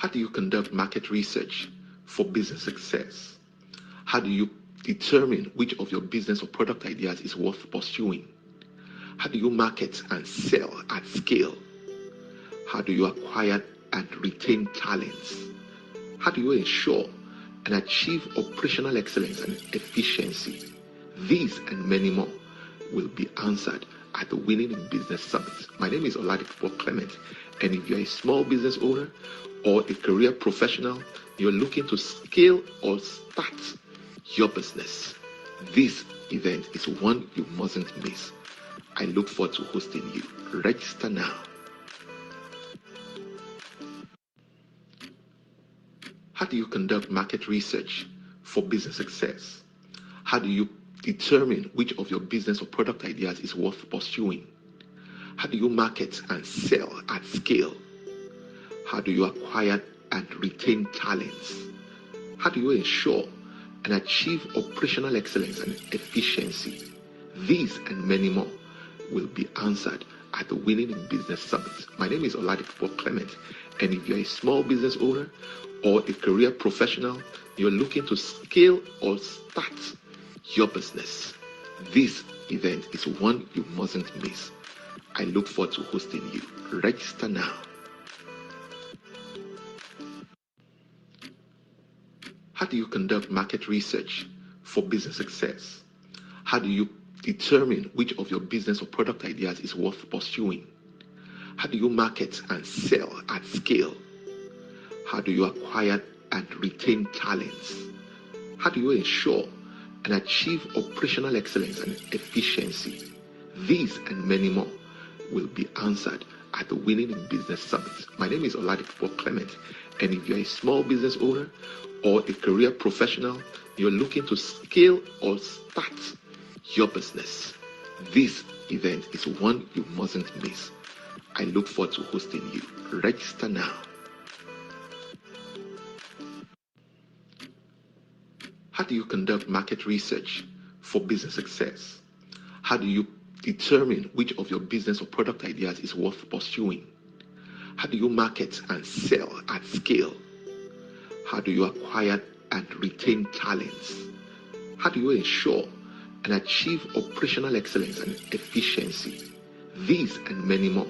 How do you conduct market research for business success? How do you determine which of your business or product ideas is worth pursuing? How do you market and sell at scale? How do you acquire and retain talents? How do you ensure and achieve operational excellence and efficiency? These and many more will be answered at the Winning in Business Summit. My name is Oladipo Clement, and if you're a small business owner or a career professional, you're looking to scale or start your business, this event is one you mustn't miss. I look forward to hosting you. Register now. How do you conduct market research for business success? How do you determine which of your business or product ideas is worth pursuing? How do you market and sell at scale? How do you acquire and retain talents? How do you ensure and achieve operational excellence and efficiency? These and many more will be answered at the Winning in Business Summit. My name is Oladipo Clement, and if you're a small business owner or a career professional, you're looking to scale or start your business, this event is one you mustn't miss. I look forward to hosting you. Register now. How do you conduct market research for business success? How do you determine which of your business or product ideas is worth pursuing? How do you market and sell at scale? How do you acquire and retain talents? How do you ensure and achieve operational excellence and efficiency? These and many more will be answered at the Winning in Business Summit. My name is Oladipo Clement, and if you're a small business owner or a career professional, you're looking to scale or start your business, this event is one you mustn't miss. I look forward to hosting you. Register now. How do you conduct market research for business success? How do you determine which of your business or product ideas is worth pursuing? How do you market and sell at scale? How do you acquire and retain talents? How do you ensure and achieve operational excellence and efficiency? These and many more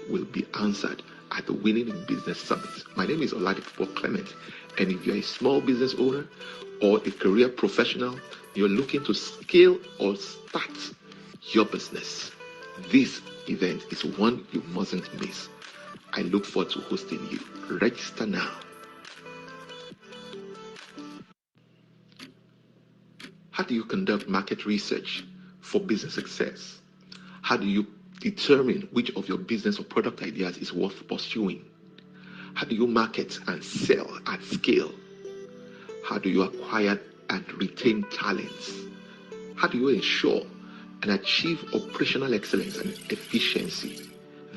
will be answered at the Winning in Business Summit. My name is Oladipo Clement, and if you're a small business owner or a career professional, you're looking to scale or start your business, this event is one you mustn't miss. I look forward to hosting you. Register now. How do you conduct market research for business success? How do you determine which of your business or product ideas is worth pursuing? How do you market and sell at scale? How do you acquire and retain talents? How do you ensure and achieve operational excellence and efficiency?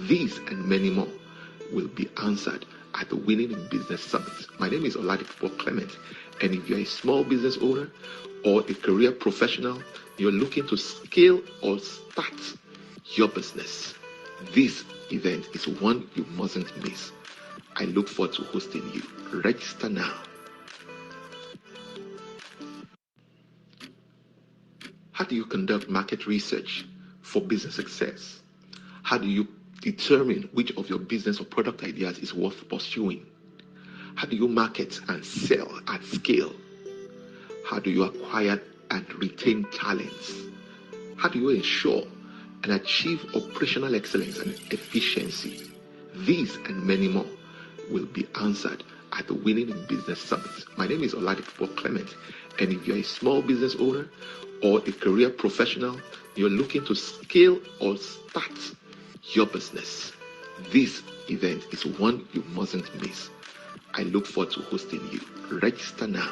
These and many more will be answered at the Winning in Business Summit. My name is Oladipo Clement, and if you're a small business owner or a career professional, you're looking to scale or start your business, this event is one you mustn't miss. I look forward to hosting you. Register now. How do you conduct market research for business success? How do you determine which of your business or product ideas is worth pursuing? How do you market and sell at scale? How do you acquire and retain talents? How do you ensure and achieve operational excellence and efficiency? These and many more will be answered at the Winning in Business Summit. My name is Oladipo Clement, and if you're a small business owner or a career professional, you're looking to scale or start your business, this event is one you mustn't miss. I look forward to hosting you. Register now.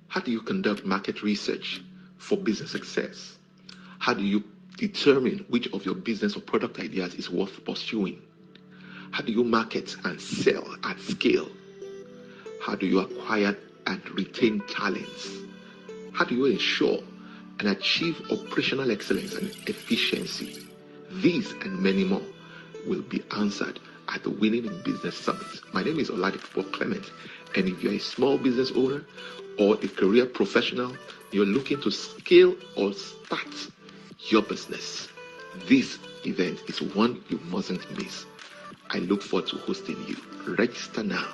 How do you conduct market research for business success? How do you determine which of your business or product ideas is worth pursuing? How do you market and sell at scale? How do you acquire and retain talents? How do you ensure and achieve operational excellence and efficiency? These and many more will be answered at the Winning in Business Summit. My name is Oladipo Clement, and if you're a small business owner or a career professional, you're looking to scale or start your business, this event is one you mustn't miss. I look forward to hosting you. Register now.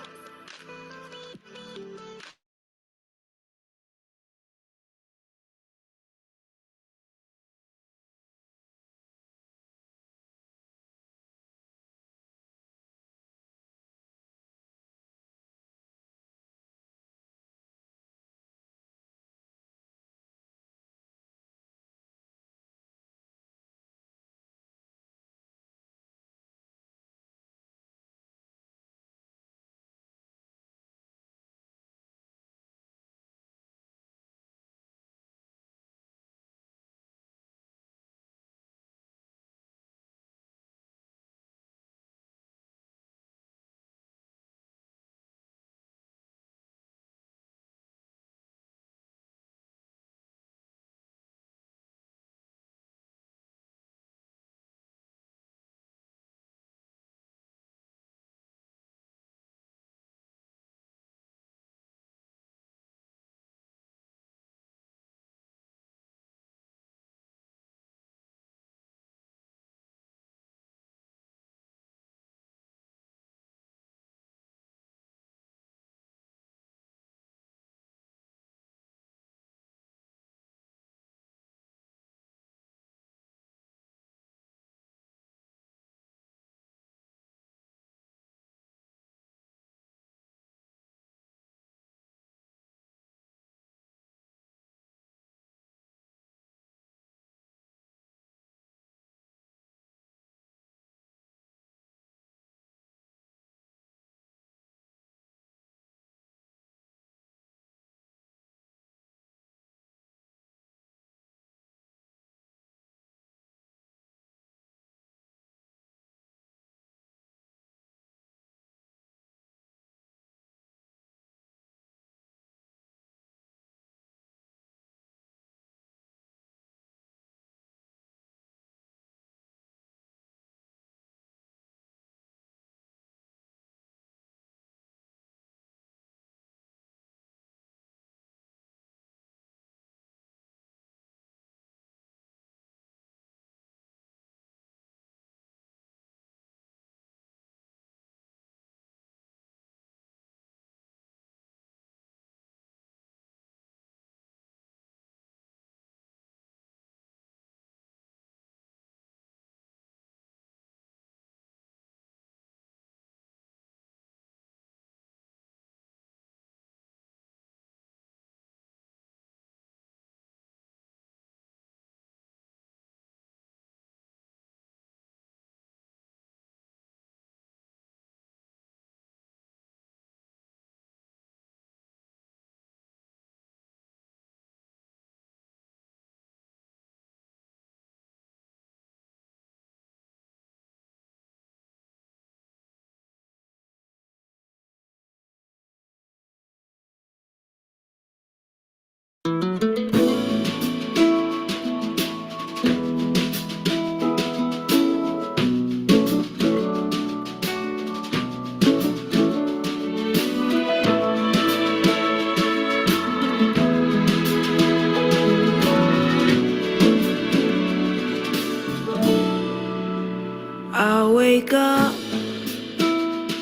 I wake up,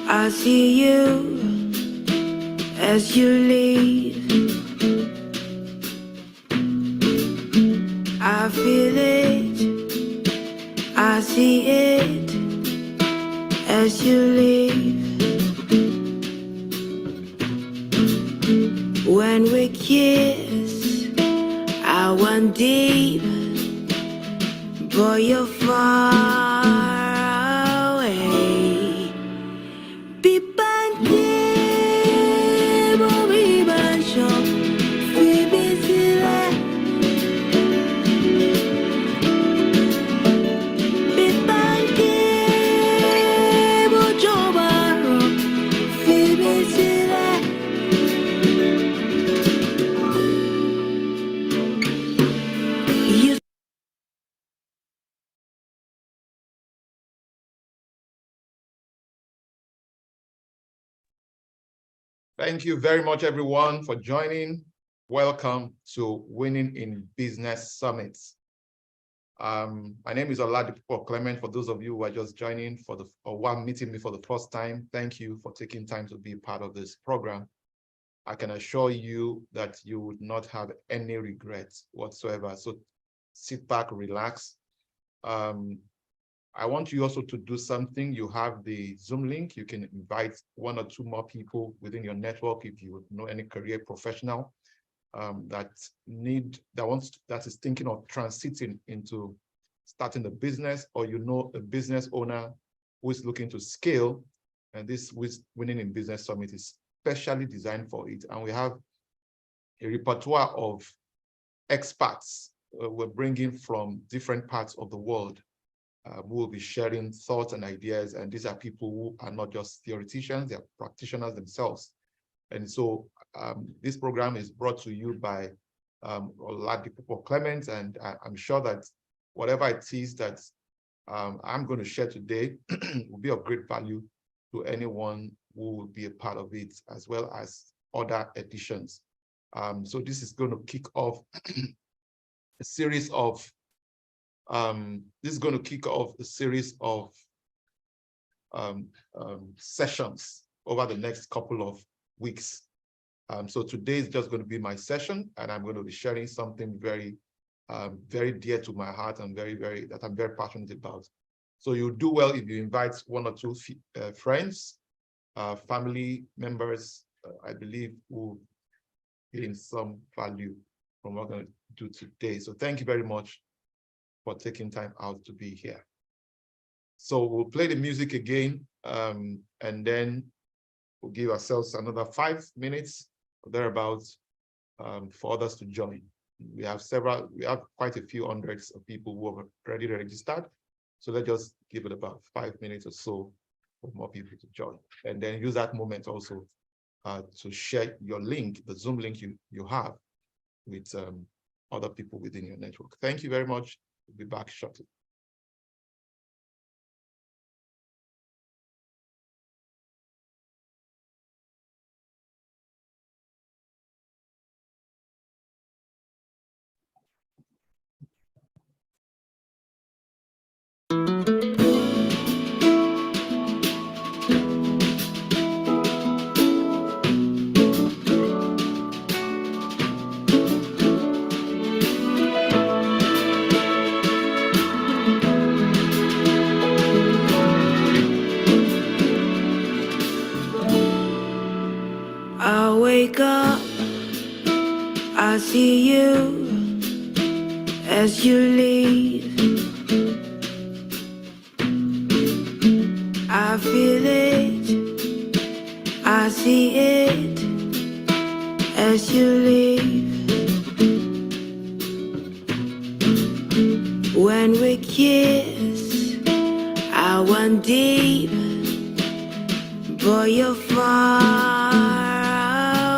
I see you as you leave. I feel it, I see it as you leave. When we kiss, I went deep, but you're far away. Pipante, Bobby Bancho, Phoebe Silla. Pipante, Bojo Barro, Phoebe Silla. You Thank you very much, everyone, for joining. Welcome to Winning in Business Summit. My name is Oladipo Clement. For those of you who are just joining or who are meeting me for the first time, thank you for taking time to be part of this program. I can assure you that you would not have any regrets whatsoever. So sit back, relax. I want you also to do something. You have the Zoom link. You can invite 1 or 2 more people within your network if you know any career professional that is thinking of transiting into starting a business, or you know a business owner who is looking to scale. And this Winning in Business Summit is specially designed for it. And we have a repertoire of experts we're bringing from different parts of the world. We will be sharing thoughts and ideas, and these are people who are not just theoreticians, they are practitioners themselves. And so this program is brought to you by Oladipo Clement, and I'm sure that whatever it is that I'm going to share today will be of great value to anyone who will be a part of it, as well as other editions. So this is going to kick off a series of sessions over the next couple of weeks. So today is just going to be my session, and I'm going to be sharing something very, very dear to my heart and that I'm very passionate about. So you do well if you invite 1 or 2 friends, family members, I believe, who gain some value from what we're going to do today. So thank you very much for taking time out to be here. So we'll play the music again, and then we'll give ourselves another 5 minutes or thereabouts for others to join. We have quite a few hundreds of people who have already registered. So let's just give it about 5 minutes or so for more people to join. And then use that moment also to share your link, the Zoom link you have, with other people within your network. Thank you very much. We'll be back shortly. I wake up, I see you as you leave. I feel it, I see it as you leave. When we kiss, I went deep, but you're far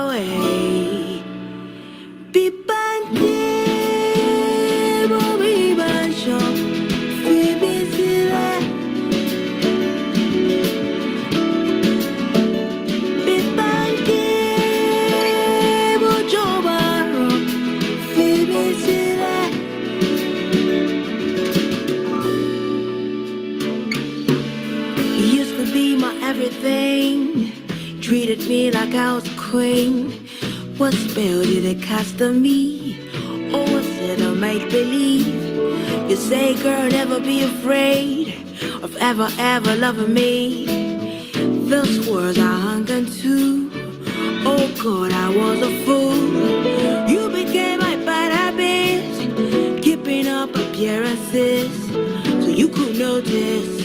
away. Pipanke, Bobby Bancho, Phoebe Sila. Pipanke, Bojo Barro, Phoebe Sila. You used to be my everything. Treated me like I was a queen. What spell did it cast on me? Or was it a make-believe? You say, girl, never be afraid of ever loving me. Those words I hung on to. Oh God, I was a fool. You became my bad habit, keeping up appearances so you could notice.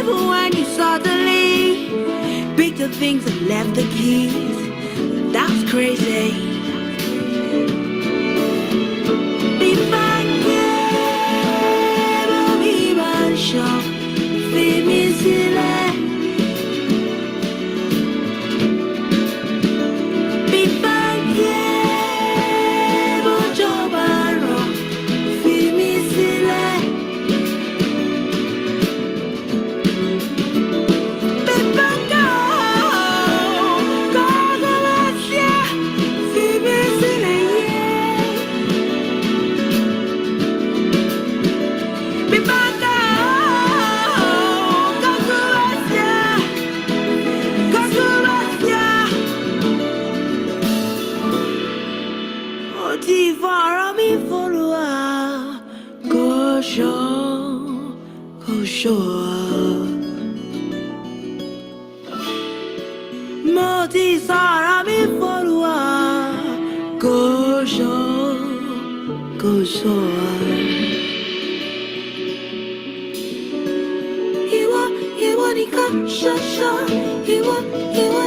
When you suddenly picked the things and left the keys, that's crazy. Be back here, be my shop, be me silly. Be back here, Bojo Barro, be me silly. Moti sarami forua Gosho Iwa nika shasha Iwa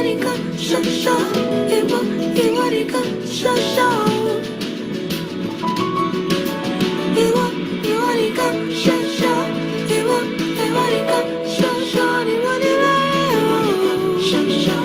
nika shasha Iwa nika shasha Iwa nika shasha Iwa nika shasha Iwa nika shasha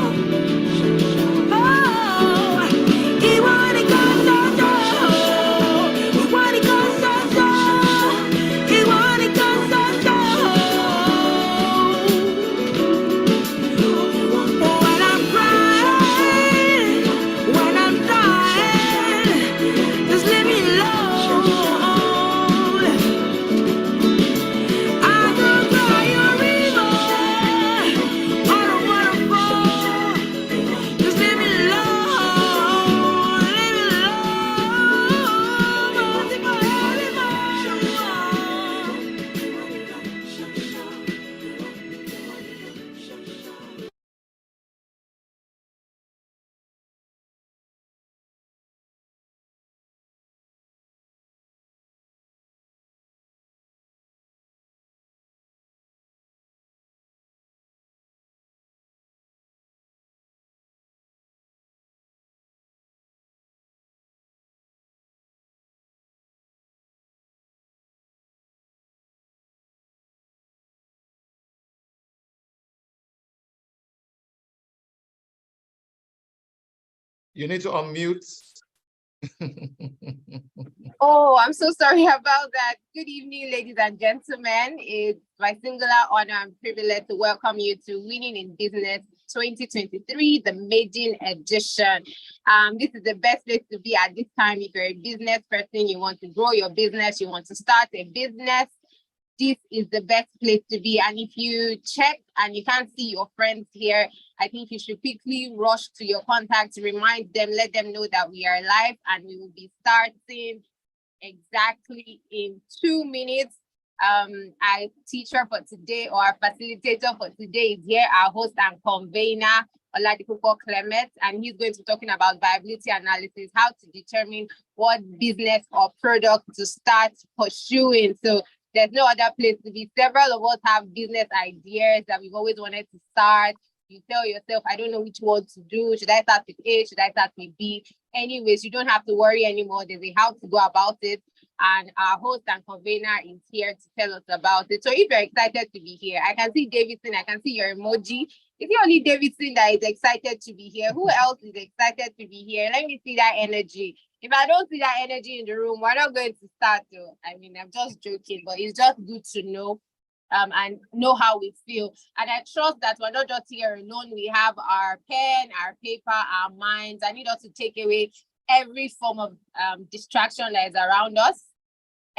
You need to unmute. Oh, I'm so sorry about that. Good evening, ladies and gentlemen. It's my singular honor and privilege to welcome you to Winning in Business 2023, the maiden edition. This is the best place to be at this time. If you're a business person, you want to grow your business, you want to start a business, this is the best place to be. And if you check and you can't see your friends here, I think you should quickly rush to your contacts, remind them, let them know that we are live and we will be starting exactly in 2 minutes. Our teacher for today, or our facilitator for today, is here, our host and convener, Oladipupo Clement, and he's going to be talking about viability analysis, how to determine what business or product to start pursuing. So there's no other place to be. Several of us have business ideas that we've always wanted to start. You tell yourself, I don't know which one to do. Should I start with A? Should I start with B? Anyways, you don't have to worry anymore. There's a how to go about it. And our host and convener is here to tell us about it. So if you're excited to be here, I can see Davidson, I can see your emoji. Is it only Davidson that is excited to be here? Who else is excited to be here? Let me see that energy. If I don't see that energy in the room, we're not going to start though. I mean, I'm just joking, but it's just good to know and know how we feel. And I trust that we're not just here alone. We have our pen, our paper, our minds. I need us to take away every form of distraction that is around us.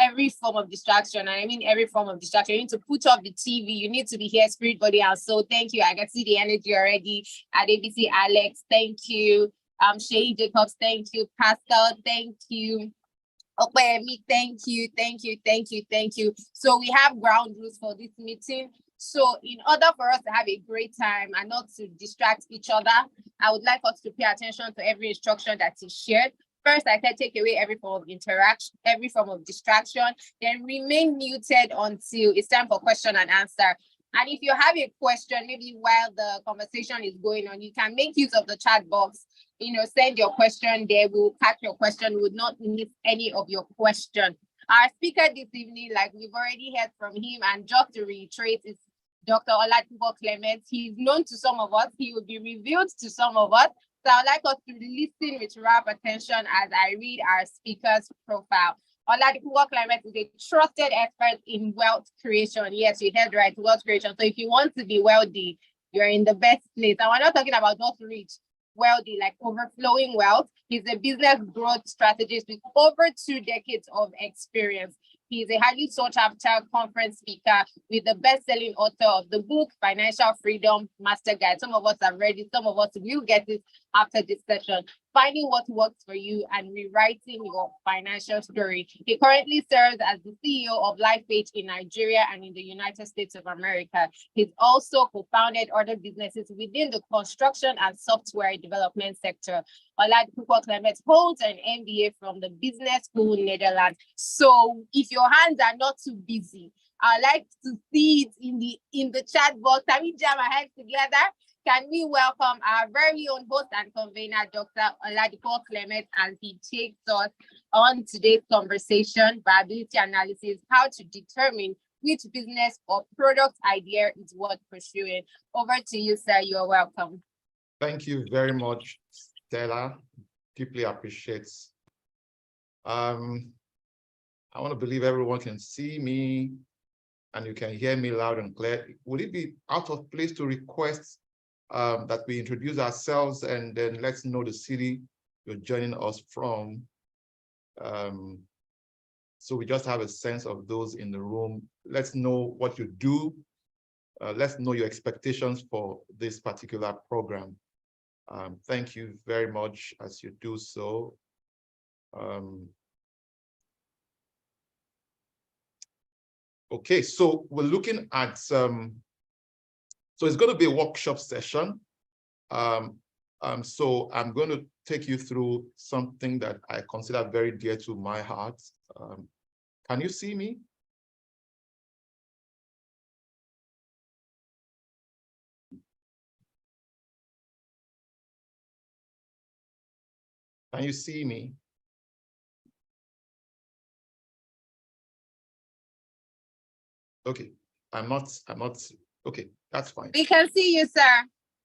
Every form of distraction, and I mean every form of distraction. You need to put off the TV. You need to be here, spirit, body, and soul. Thank you. I can see the energy already. At ABC, Alex, thank you. Shay Jacobs, thank you. Pascal, thank you. Okay, me, thank you. So we have ground rules for this meeting. So in order for us to have a great time and not to distract each other, I would like us to pay attention to every instruction that is shared. First, I said take away every form of interaction, every form of distraction, then remain muted until it's time for question and answer. And if you have a question, maybe while the conversation is going on, you can make use of the chat box. Send your question there. We'll catch your question. We would not miss any of your question. Our speaker this evening, like we've already heard from him, and just to reiterate, is Dr. Oladipupo Clement. He's known to some of us. He will be revealed to some of us. So I'd like us to listen with rapt attention as I read our speaker's profile. Oladipupo Clement is a trusted expert in wealth creation. Yes, you heard right, wealth creation. So if you want to be wealthy, you're in the best place. And we're not talking about just rich, wealthy, like overflowing wealth. He's a business growth strategist with over 2 decades of experience. He is a highly sought after conference speaker with the best-selling author of the book, Financial Freedom Master Guide. Some of us are ready, some of us will get it after this session. Finding what works for you and rewriting your financial story. He currently serves as the CEO of LifePage in Nigeria and in the United States of America. He's also co-founded other businesses within the construction and software development sector. Oladipupo Clement holds an MBA from the Business School, Netherlands. So if your hands are not too busy, I'd like to see it in the chat box. Can we jam our hands together? Can we welcome our very own host and convener, Dr. Oladipupo Clement, as he takes us on today's conversation, viability analysis, how to determine which business or product idea is worth pursuing. Over to you, sir. You are welcome. Thank you very much, Stella. Deeply appreciates. I want to believe everyone can see me and you can hear me loud and clear. Would it be out of place to request that we introduce ourselves and then let's know the city you're joining us from? So we just have a sense of those in the room. Let's know what you do. Let's know your expectations for this particular program. Thank you very much as you do so. Okay, so we're looking at, so it's going to be a workshop session. So I'm going to take you through something that I consider very dear to my heart. Can you see me? Can you see me? Okay, I'm not, okay, that's fine. We can see you, sir.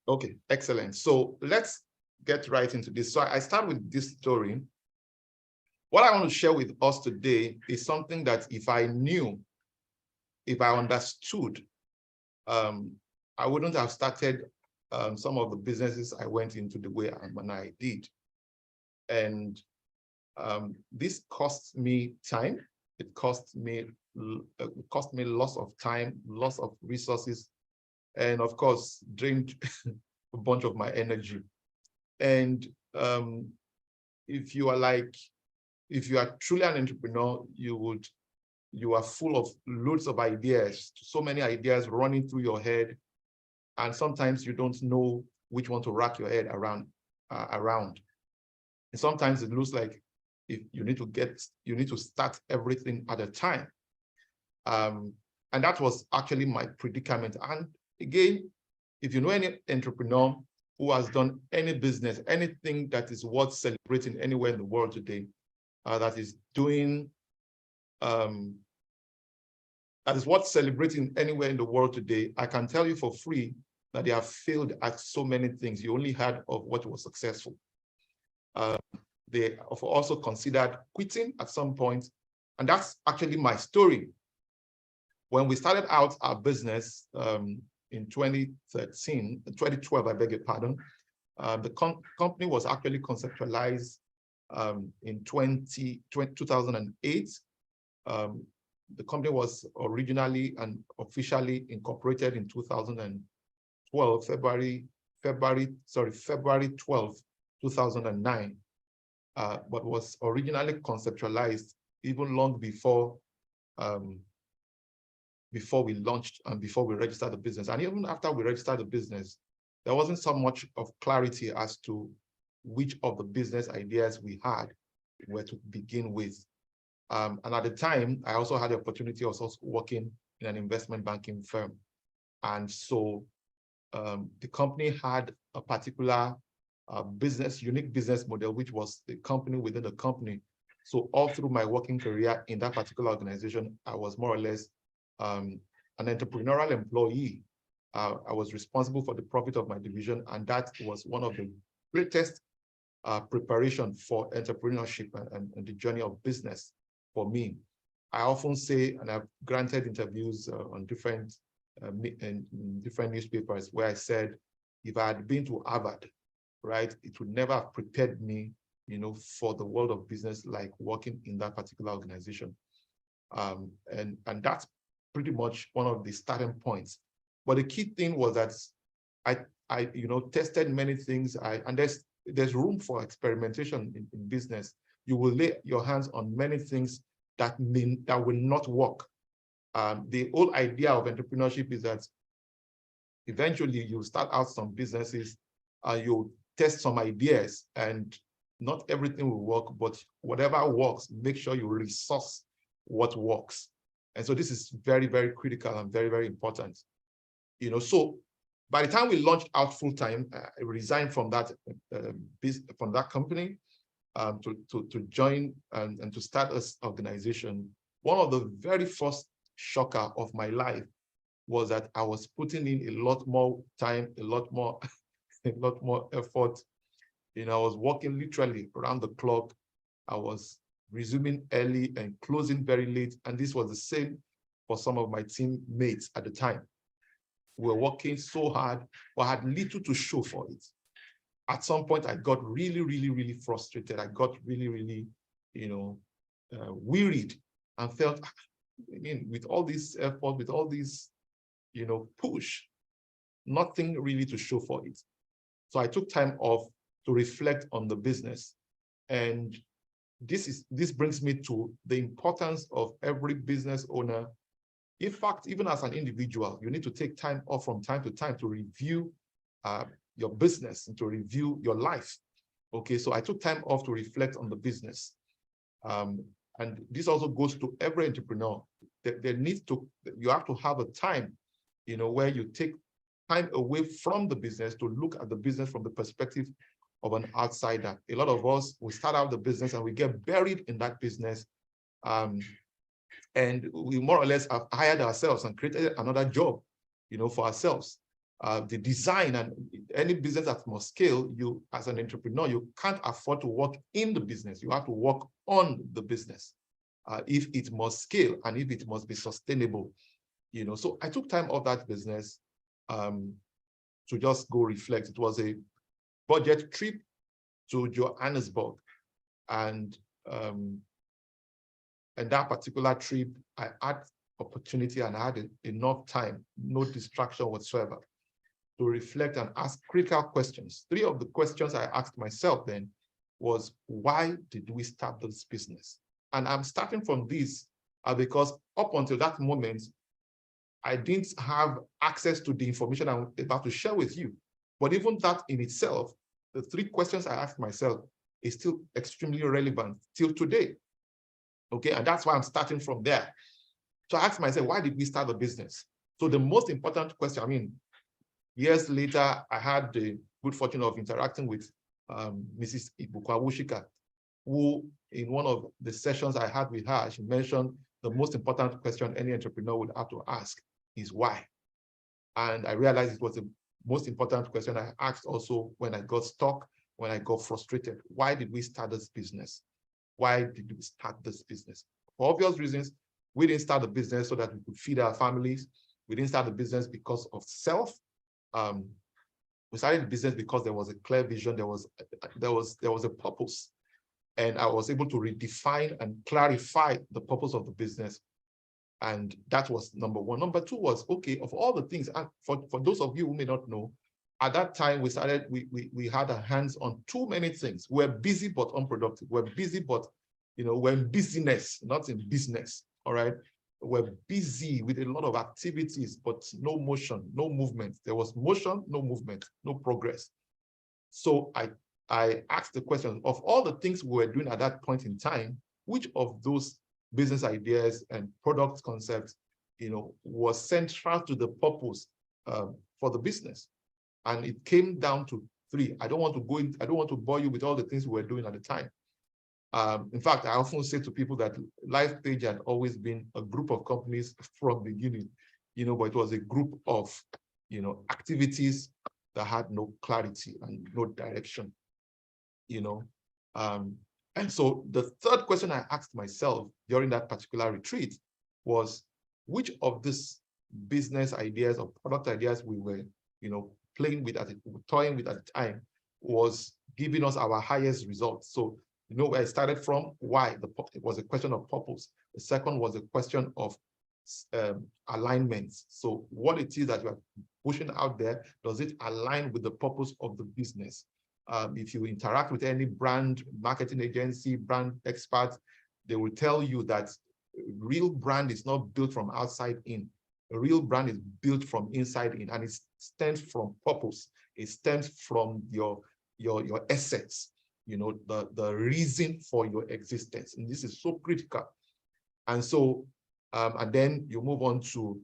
Okay, excellent. So let's get right into this. So I start with this story. What I want to share with us today is something that if I knew, if I understood, I wouldn't have started some of the businesses I went into the way I did. And this cost me time. It cost me loss of time, loss of resources, and of course, drained a bunch of my energy. And if you are truly an entrepreneur, you are full of loads of ideas, so many ideas running through your head, and sometimes you don't know which one to wrap your head around. And sometimes it looks like if you need to start everything at a time. And that was actually my predicament. And again, if you know any entrepreneur who has done any business, anything that is worth celebrating anywhere in the world today, that is worth celebrating anywhere in the world today, I can tell you for free that they have failed at so many things. You only heard of what was successful. They have also considered quitting at some point. And that's actually my story. When we started out our business in 2012, I beg your pardon, the company was actually conceptualized in 2008. The company was originally and officially incorporated in 2012, February 12, 2009. But was originally conceptualized even long before we launched and before we registered the business. And even after we registered the business, there wasn't so much of clarity as to which of the business ideas we had were to begin with. And at the time, I also had the opportunity of also working in an investment banking firm. And so the company had a particular unique business model, which was the company within the company. So all through my working career in that particular organization, I was more or less an entrepreneurial employee. I was responsible for the profit of my division, and that was one of the greatest preparation for entrepreneurship and the journey of business for me. I often say, and I've granted interviews on different newspapers where I said, if I had been to Harvard, right, it would never have prepared me, for the world of business like working in that particular organization. And that's pretty much one of the starting points. But the key thing was that I tested many things. And there's room for experimentation in business. You will lay your hands on many things that will not work. The whole idea of entrepreneurship is that eventually you start out some businesses, you test some ideas, and not everything will work, but whatever works, make sure you resource what works. And so this is very, very critical and very, very important. So by the time we launched out full time, I resigned from that company to join and to start this organization. One of the very first shocker of my life was that I was putting in a lot more time, a lot more effort. I was working literally around the clock. I was resuming early and closing very late. And this was the same for some of my teammates at the time. We were working so hard, but had little to show for it. At some point, I got really, really, really frustrated. I got really, really, wearied and felt, with all this effort, with all this, push, nothing really to show for it. So I took time off to reflect on the business. And this brings me to the importance of every business owner. In fact, even as an individual, you need to take time off from time to time to review your business and to review your life. Okay, so I took time off to reflect on the business. And this also goes to every entrepreneur. You have to have a time, where you take time away from the business to look at the business from the perspective of an outsider. A lot of us, we start out the business and we get buried in that business. And we more or less have hired ourselves and created another job, for ourselves. The design and any business that must scale, you as an entrepreneur, you can't afford to work in the business. You have to work on the business if it must scale and if it must be sustainable. So I took time off that business to just go reflect. It was a budget trip to Johannesburg, and that particular trip, I had opportunity and I had enough time, no distraction whatsoever, to reflect and ask critical questions. 3 of the questions I asked myself then was, why did we start this business? And I'm starting from this because up until that moment, I didn't have access to the information I'm about to share with you. But even that in itself, the 3 questions I asked myself is still extremely relevant till today. Okay, and that's why I'm starting from there. So I asked myself, why did we start the business? So the most important question, years later, I had the good fortune of interacting with Mrs. Ibukwawushika, who in one of the sessions I had with her, she mentioned the most important question any entrepreneur would have to ask is why. And I realized it was the most important question I asked also when I got stuck, when I got frustrated. Why did we start this business? Why did we start this business? For obvious reasons, we didn't start the business so that we could feed our families. We didn't start the business because of self. We started the business because there was a clear vision, there was a purpose. And I was able to redefine and clarify the purpose of the business. And that was number 1. Number 2 was, okay, of all the things, and for those of you who may not know, at that time we had our hands on too many things. We're busy but unproductive. We're busy but, we're in business, not in business, all right? We're busy with a lot of activities, but no motion, no movement. There was motion, no movement, no progress. So I asked the question, of all the things we were doing at that point in time, which of those business ideas and product concepts, was central to the purpose for the business? And it came down to 3. I don't want to bore you with all the things we were doing at the time. In fact, I often say to people that LifePage had always been a group of companies from the beginning, but it was a group of, activities that had no clarity and no direction, And so the 3rd question I asked myself during that particular retreat was, which of these business ideas or product ideas we were, playing with toying with at the time was giving us our highest results? So, where I started from, why? It was a question of purpose. The second was a question of alignment. So what it is that you are pushing out there, does it align with the purpose of the business? If you interact with any brand marketing agency, brand expert, they will tell you that real brand is not built from outside in. A real brand is built from inside in, and it stems from purpose. It stems from your essence, you know, the reason for your existence. And this is so critical. And so, and then you move on to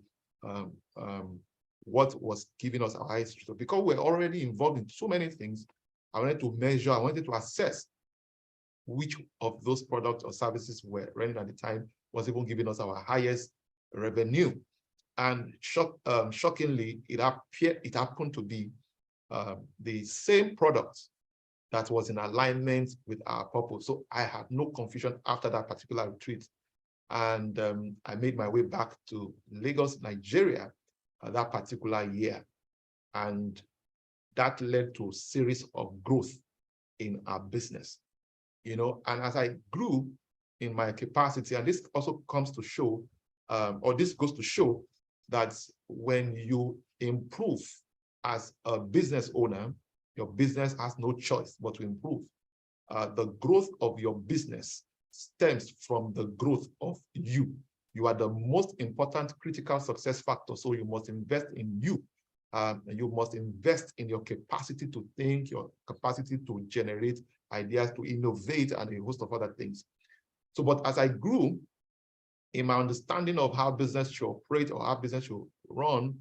what was giving us our highest. So because we're already involved in so many things, I wanted to measure, I wanted to assess which of those products or services were running at the time was even giving us our highest revenue. And shockingly, it happened to be the same product that was in alignment with our purpose. So I had no confusion after that particular retreat. And I made my way back to Lagos, Nigeria, that particular year. And that led to a series of growth in our business, you know. And as I grew in my capacity, and this also comes to show, or this goes to show that when you improve as a business owner, your business has no choice but to improve. The growth of your business stems from the growth of you. You are the most important critical success factor, so you must invest in you. You must invest in your capacity to think, your capacity to generate ideas, to innovate, and a host of other things. So, but as I grew in my understanding of how business should operate or how business should run,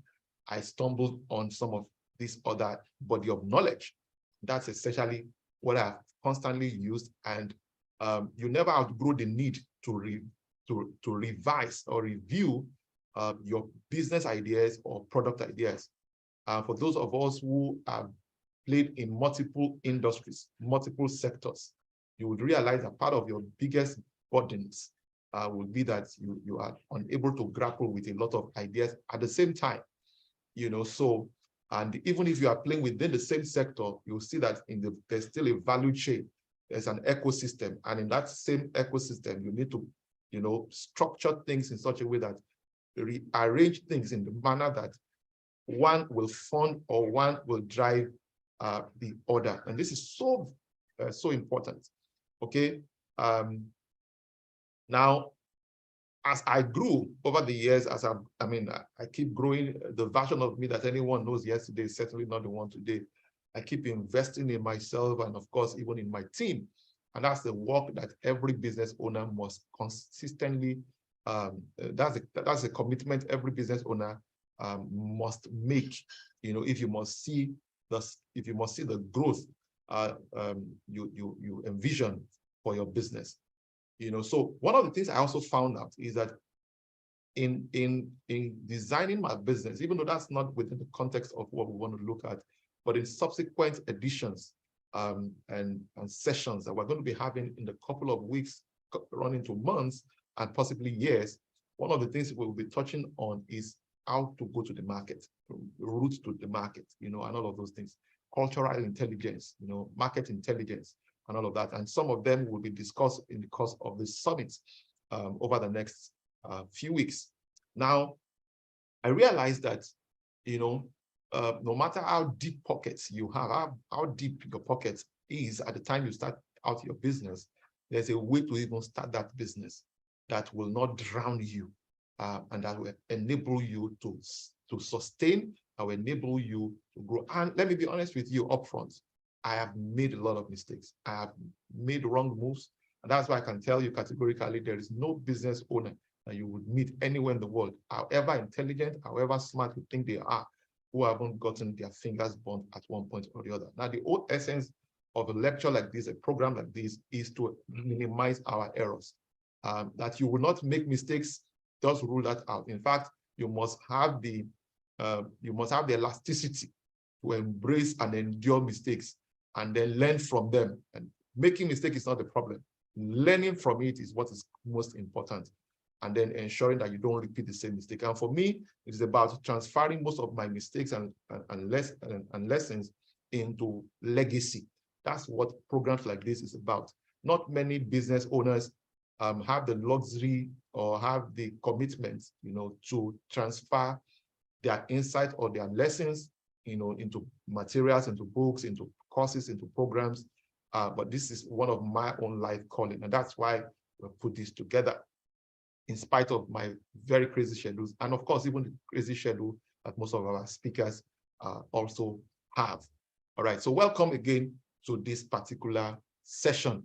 I stumbled on some of this other body of knowledge. That's essentially what I've constantly used, and you never outgrow the need to revise or review your business ideas or product ideas. For those of us who have played in multiple industries, multiple sectors, you would realize that part of your biggest burdens will be that you are unable to grapple with a lot of ideas at the same time, you know. So, and even if you are playing within the same sector, you'll see that there's still a value chain, there's an ecosystem, and in that same ecosystem, you need to, you know, structure things in such a way that rearrange things in the manner that one will fund or one will drive the other. And this is so important. Okay. Now, as I grew over the years, I keep growing. The version of me that anyone knows yesterday is certainly not the one today. I keep investing in myself and, of course, even in my team. And that's the work that every business owner must consistently, that's a commitment every business owner must make, you know, if you must see the growth you envision for your business. You know, so one of the things I also found out is that in designing my business, even though that's not within the context of what we want to look at, but in subsequent editions and sessions that we're going to be having in a couple of weeks, running to months and possibly years, one of the things we'll be touching on is how to go to the market, routes to the market, you know, and all of those things, cultural intelligence, you know, market intelligence, and all of that. And some of them will be discussed in the course of the summit over the next few weeks. Now, I realized that, you know, no matter how deep pockets you have, how deep your pocket is at the time you start out your business, there's a way to even start that business that will not drown you and that will enable you to sustain, that will enable you to grow. And let me be honest with you upfront, I have made a lot of mistakes. I have made wrong moves. And that's why I can tell you categorically, there is no business owner that you would meet anywhere in the world, however intelligent, however smart you think they are, who haven't gotten their fingers burnt at one point or the other. Now, the whole essence of a lecture like this, a program like this, is to minimize our errors. That you will not make mistakes, just rule that out. In fact, you must have the elasticity to embrace and endure mistakes and then learn from them. And making mistakes is not the problem. Learning from it is what is most important. And then ensuring that you don't repeat the same mistake. And for me, it is about transferring most of my mistakes and lessons into legacy. That's what programs like this is about. Not many business owners have the luxury or have the commitment, to transfer their insight or their lessons, into materials, into books, into courses, into programs. But this is one of my own life calling, and that's why we put this together, in spite of my very crazy schedules, and of course, even the crazy schedule that most of our speakers also have. All right, so welcome again to this particular session.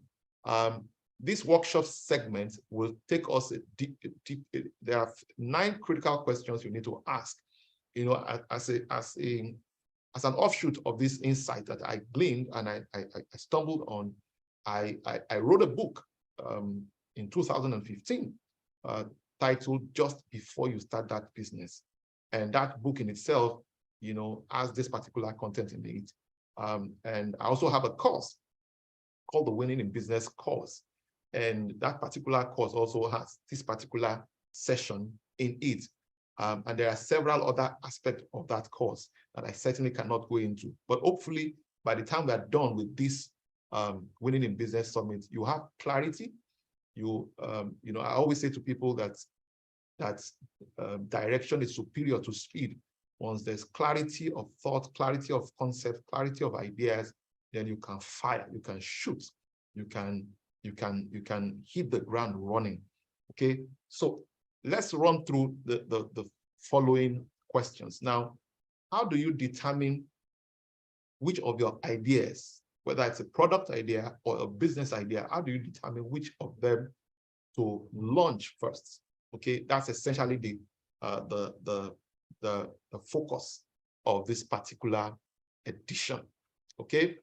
This workshop segment will take us deep. There are 9 critical questions you need to ask. As an offshoot of this insight that I gleaned and I stumbled on, I wrote a book in 2015 titled Just Before You Start That Business. And that book in itself, has this particular content in it. And I also have a course called the Winning in Business course. And that particular course also has this particular session in it. And there are several other aspects of that course that I certainly cannot go into. But hopefully, by the time we are done with this Winning in Business Summit, you have clarity. I always say to people that direction is superior to speed. Once there's clarity of thought, clarity of concept, clarity of ideas, then you can fire, you can shoot, you can hit the ground running. Okay, so let's run through the following questions. Now, how do you determine which of your ideas, whether it's a product idea or a business idea, how do you determine which of them to launch first? Okay, that's essentially the focus of this particular edition. Okay,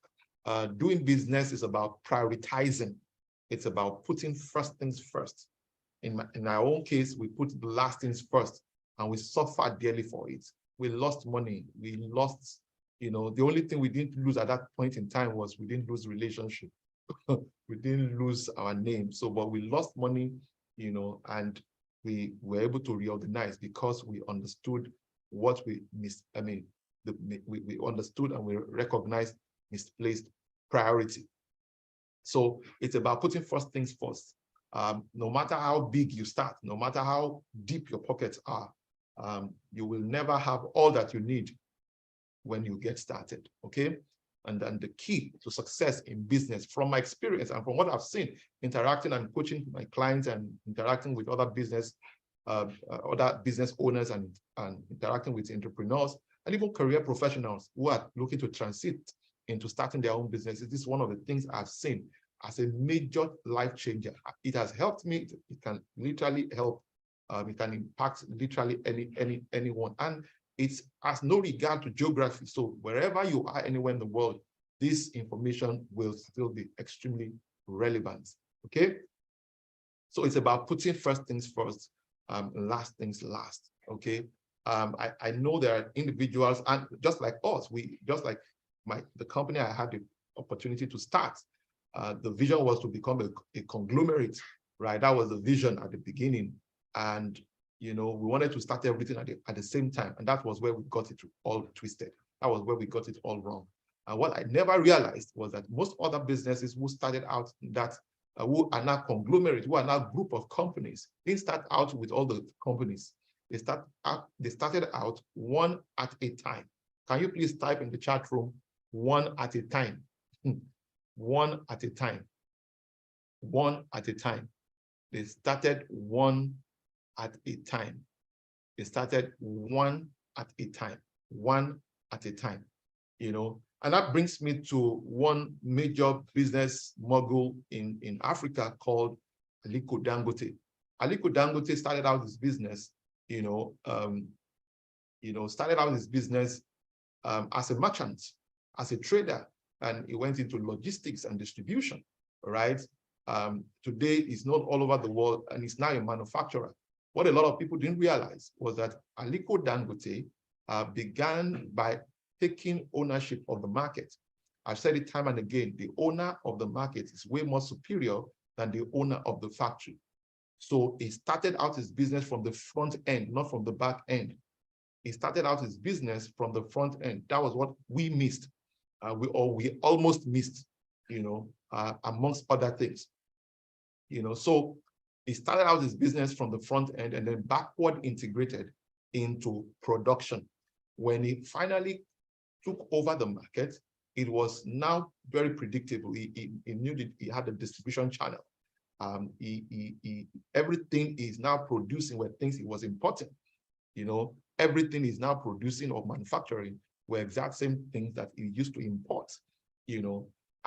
doing business is about prioritizing. It's about putting first things first. In our own case, we put the last things first, and we suffered dearly for it. We lost money. We lost, the only thing we didn't lose at that point in time was we didn't lose relationship. We didn't lose our name. So, but we lost money, and we were able to reorganize because we understood what we missed. We understood and we recognized misplaced priority. So it's about putting first things first. No matter how big you start, no matter how deep your pockets are, you will never have all that you need when you get started, okay? And then the key to success in business, from my experience and from what I've seen, interacting and coaching my clients and interacting with other business owners and interacting with entrepreneurs and even career professionals who are looking to transit into starting their own businesses. This is one of the things I've seen as a major life changer. It has helped me. It can literally help. It can impact literally anyone. And it has no regard to geography. So wherever you are, anywhere in the world, this information will still be extremely relevant. Okay. So it's about putting first things first, last things last. Okay. I know there are individuals, and just like us, the company I had the opportunity to start, the vision was to become a conglomerate, right? That was the vision at the beginning. And, we wanted to start everything at the same time. And that was where we got it all twisted. That was where we got it all wrong. And what I never realized was that most other businesses who started out who are now conglomerate, who are now group of companies, didn't start out with all the companies. They started out one at a time. Can you please type in the chat room, one at a time? One at a time. One at a time. They started one at a time. They started one at a time. One at a time. And that brings me to one major business mogul in Africa called Aliko Dangote. Aliko Dangote started out his business, as a merchant, as a trader, and he went into logistics and distribution, right? Today, he's known all over the world, and he's now a manufacturer. What a lot of people didn't realize was that Aliko Dangote began by taking ownership of the market. I've said it time and again, the owner of the market is way more superior than the owner of the factory. So he started out his business from the front end, not from the back end. He started out his business from the front end. That was what we missed. We almost missed, amongst other things. So He started out his business from the front end and then backward integrated into production. When he finally took over the market, it was now very predictable. He knew that he had a distribution channel. Everything is now producing were things he was importing. Everything is now producing or manufacturing were exact same things that he used to import.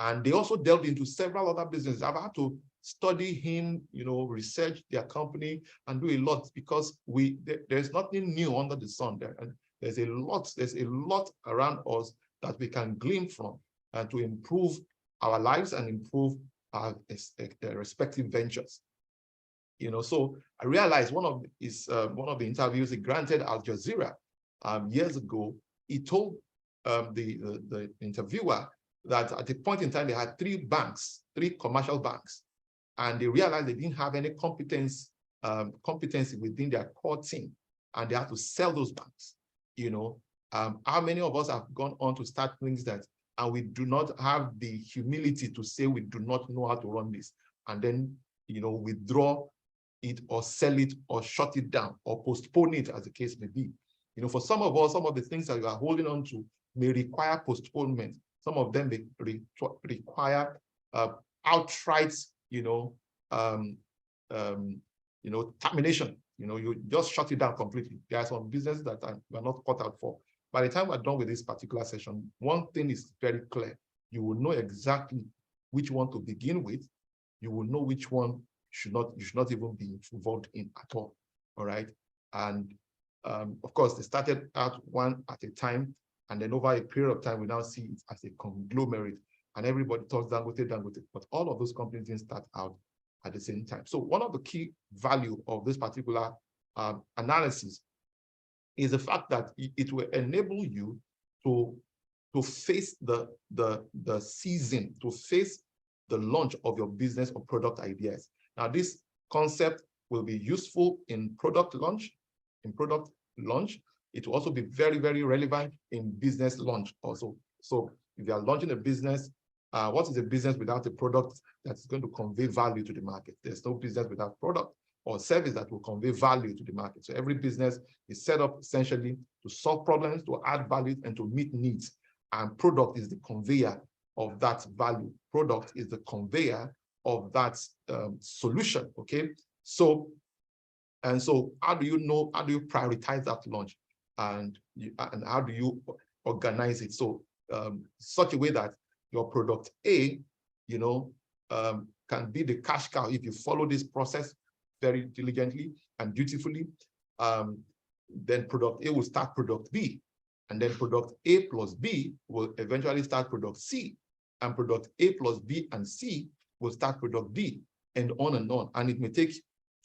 And they also delved into several other businesses. I've had to study him, research their company and do a lot, because there's nothing new under the sun there. And there's a lot around us that we can glean from to improve our lives and improve our respective ventures. So I realized one of the interviews he granted Al Jazeera years ago, he told the interviewer that at a point in time they had three commercial banks, and they realized they didn't have any competency within their core team, and they had to sell those banks. How many of us have gone on to start things and we do not have the humility to say we do not know how to run this, and then withdraw it or sell it or shut it down or postpone it, as the case may be. For some of us, some of the things that you are holding on to may require postponement. Some of them may require outright, termination. You just shut it down completely. There are some businesses that we're not cut out for. By the time we're done with this particular session, one thing is very clear. You will know exactly which one to begin with. You will know which one you should not even be involved in at all. All right. And of course, they started out one at a time, and then over a period of time, we now see it as a conglomerate, and everybody talks Dangote, but all of those companies didn't start out at the same time. So one of the key value of this particular analysis is the fact that it will enable you to face the season, to face the launch of your business or product ideas. Now, this concept will be useful in product launch. It will also be very, very relevant in business launch also. So if you are launching a business, what is a business without a product that's going to convey value to the market? There's no business without product or service that will convey value to the market. So every business is set up essentially to solve problems, to add value, and to meet needs. And product is the conveyor of that value. Product is the conveyor of that solution, okay? So how do you prioritize that launch? And how do you organize it? So such a way that your product A, can be the cash cow if you follow this process very diligently and dutifully. Then product A will start product B, and then product A plus B will eventually start product C, and product A plus B and C will start product D, and on and on. And it may take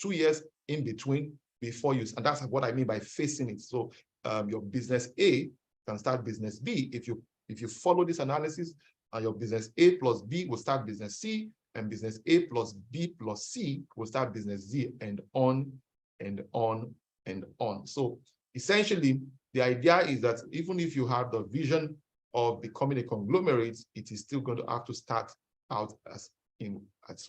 2 years in between before you, and that's what I mean by facing it. So your business A can start business B if you follow this analysis, and your business A plus B will start business C, and business A plus B plus C will start business Z, and on and on and on. So essentially, the idea is that even if you have the vision of becoming a conglomerate, it is still going to have to start out as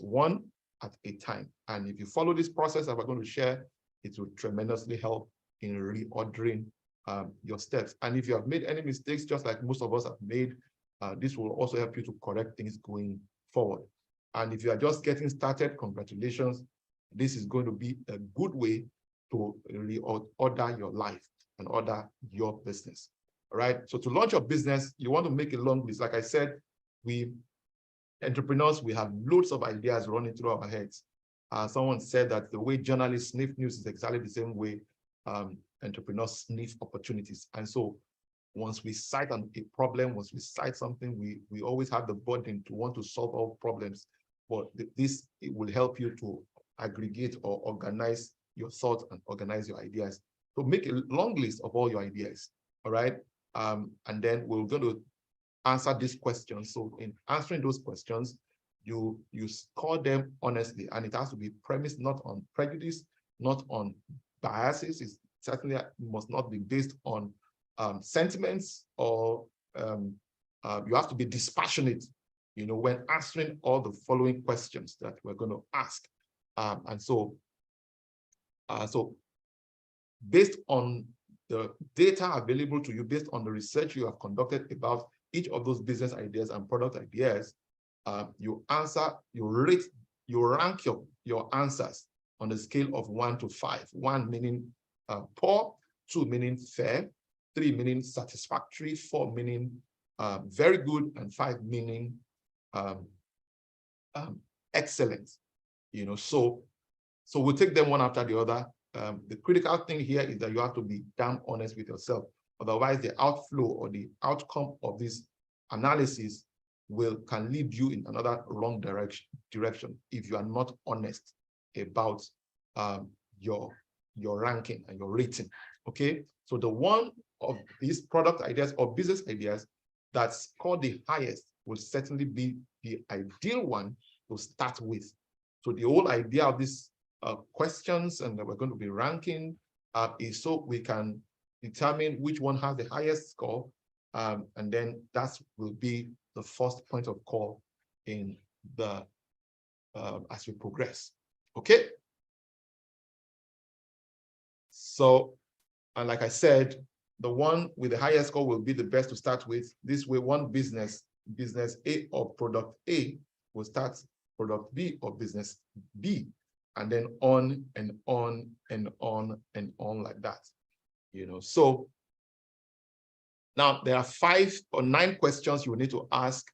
one at a time. And if you follow this process that we're going to share, it will tremendously help in reordering your steps. And if you have made any mistakes, just like most of us have made, this will also help you to correct things going forward. And if you are just getting started, congratulations. This is going to be a good way to reorder your life and order your business. All right. So to launch your business, you want to make a long list. Like I said, we entrepreneurs, we have loads of ideas running through our heads. Someone said that the way journalists sniff news is exactly the same way entrepreneurs sniff opportunities. And so once we cite a problem, once we cite something, we always have the burden to want to solve all problems. But it will help you to aggregate or organize your thoughts and organize your ideas. So make a long list of all your ideas, all right? And then we're going to answer these questions. So in answering those questions, you score them honestly, and it has to be premised not on prejudice, not on biases. It certainly must not be based on sentiments, or you have to be dispassionate, when answering all the following questions that we're going to ask. And so based on the data available to you, based on the research you have conducted about each of those business ideas and product ideas, you rank your answers on a scale of 1 to 5. 1 meaning poor, 2 meaning fair, 3 meaning satisfactory, 4 meaning very good, and 5 meaning excellent. So we'll take them one after the other. The critical thing here is that you have to be damn honest with yourself. Otherwise, the outflow or the outcome of this analysis can lead you in another wrong direction if you are not honest about your ranking and your rating. Okay, so the one of these product ideas or business ideas that's scored the highest will certainly be the ideal one to start with. So the whole idea of this questions and that we're going to be ranking is so we can determine which one has the highest score, and then that will be the first point of call in the as we progress. Okay. So, and like I said, the one with the highest score will be the best to start with. This way, one business A or product A will start product B or business B, and then on and on and on and on like that. So now there are 5 or 9 questions you will need to ask,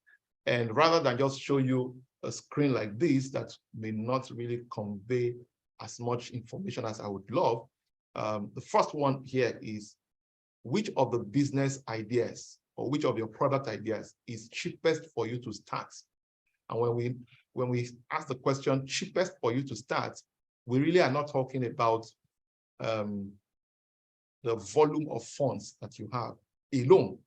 and rather than just show you a screen like this that may not really convey as much information as I would love, the first one here is, which of the business ideas or which of your product ideas is cheapest for you to start? And when we ask the question cheapest for you to start, we really are not talking about the volume of funds that you have alone,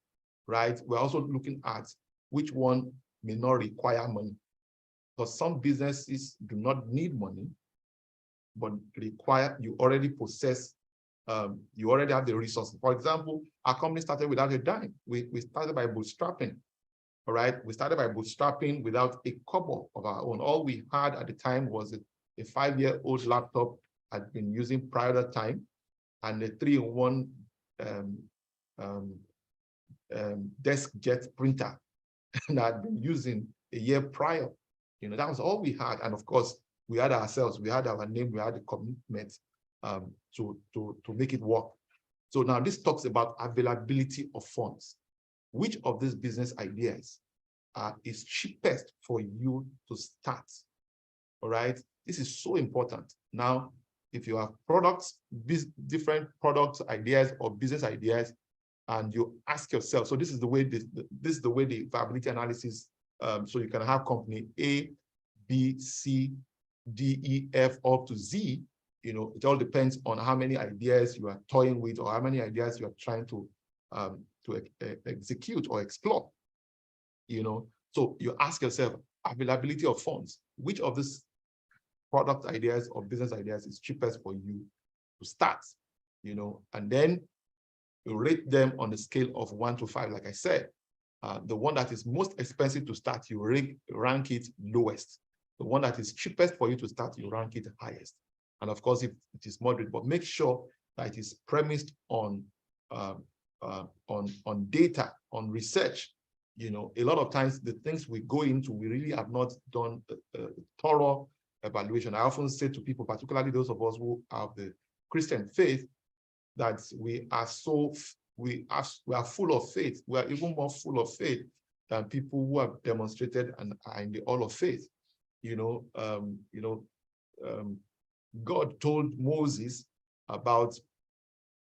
right? We're also looking at which one may not require money. Because some businesses do not need money, but require, you already possess, you already have the resources. For example, our company started without a dime. We started by bootstrapping, all right? We started by bootstrapping without a kobo of our own. All we had at the time was a 5-year-old laptop I'd been using prior to that time, and a 3-in-1 DeskJet printer that I'd been using a year prior. That was all we had. And of course, we had ourselves, we had our name, we had the commitment to make it work. So now this talks about availability of funds. Which of these business ideas is cheapest for you to start? All right, this is so important. Now, if you have products, different product ideas or business ideas, and you ask yourself, so this is the way this is the way the viability analysis. So you can have company A, B, C, D, E, F up to Z. It all depends on how many ideas you are toying with or how many ideas you are trying to execute or explore. So you ask yourself, availability of funds. Which of these product ideas or business ideas is cheapest for you to start? And then you rate them on the scale of 1 to 5, like I said. The one that is most expensive to start, you rank it lowest. The one that is cheapest for you to start, you rank it highest. And of course, if it is moderate, but make sure that it is premised on data, on research. A lot of times the things we go into, we really have not done a thorough evaluation. I often say to people, particularly those of us who have the Christian faith, that we are full of faith. We are even more full of faith than people who have demonstrated and are in the all of faith. God told Moses about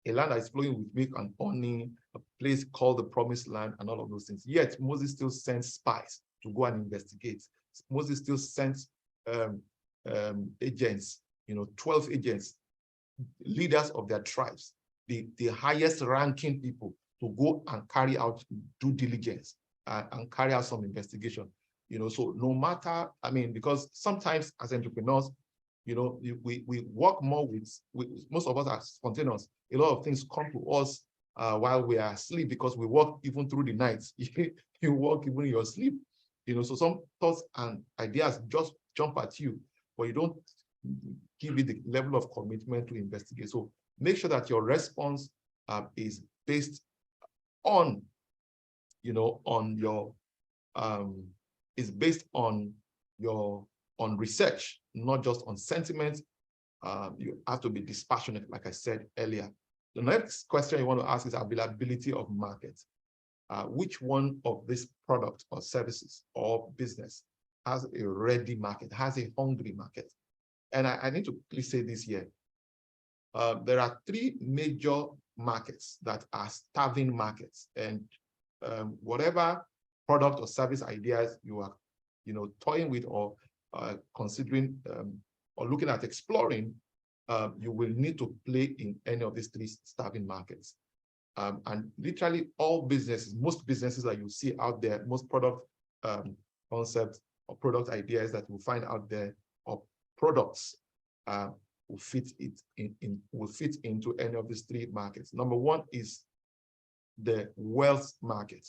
a land that is flowing with milk and honey, a place called the Promised Land, and all of those things. Yet Moses still sent spies to go and investigate. Moses still sent agents, 12 agents, leaders of their tribes, the highest ranking people, to go and carry out due diligence and carry out some investigation. So no matter, because sometimes as entrepreneurs, we work more with most of us are spontaneous. A lot of things come to us while we are asleep, because we work even through the night. You work even in your sleep. So some thoughts and ideas just jump at you, but you don't give you the level of commitment to investigate. So make sure that your response is based on, on your, is based on your, on research, not just on sentiment. You have to be dispassionate, like I said earlier. The next question you want to ask is availability of market. Which one of these products or services or business has a ready market, has a hungry market? And I need to please say this here. There are three major markets that are starving markets, and whatever product or service ideas you are, toying with or considering or looking at exploring, you will need to play in any of these three starving markets. And literally all businesses, most businesses that you see out there, most product concepts or product ideas that you find out there, or products will fit into any of these three markets. Number one is the wealth market.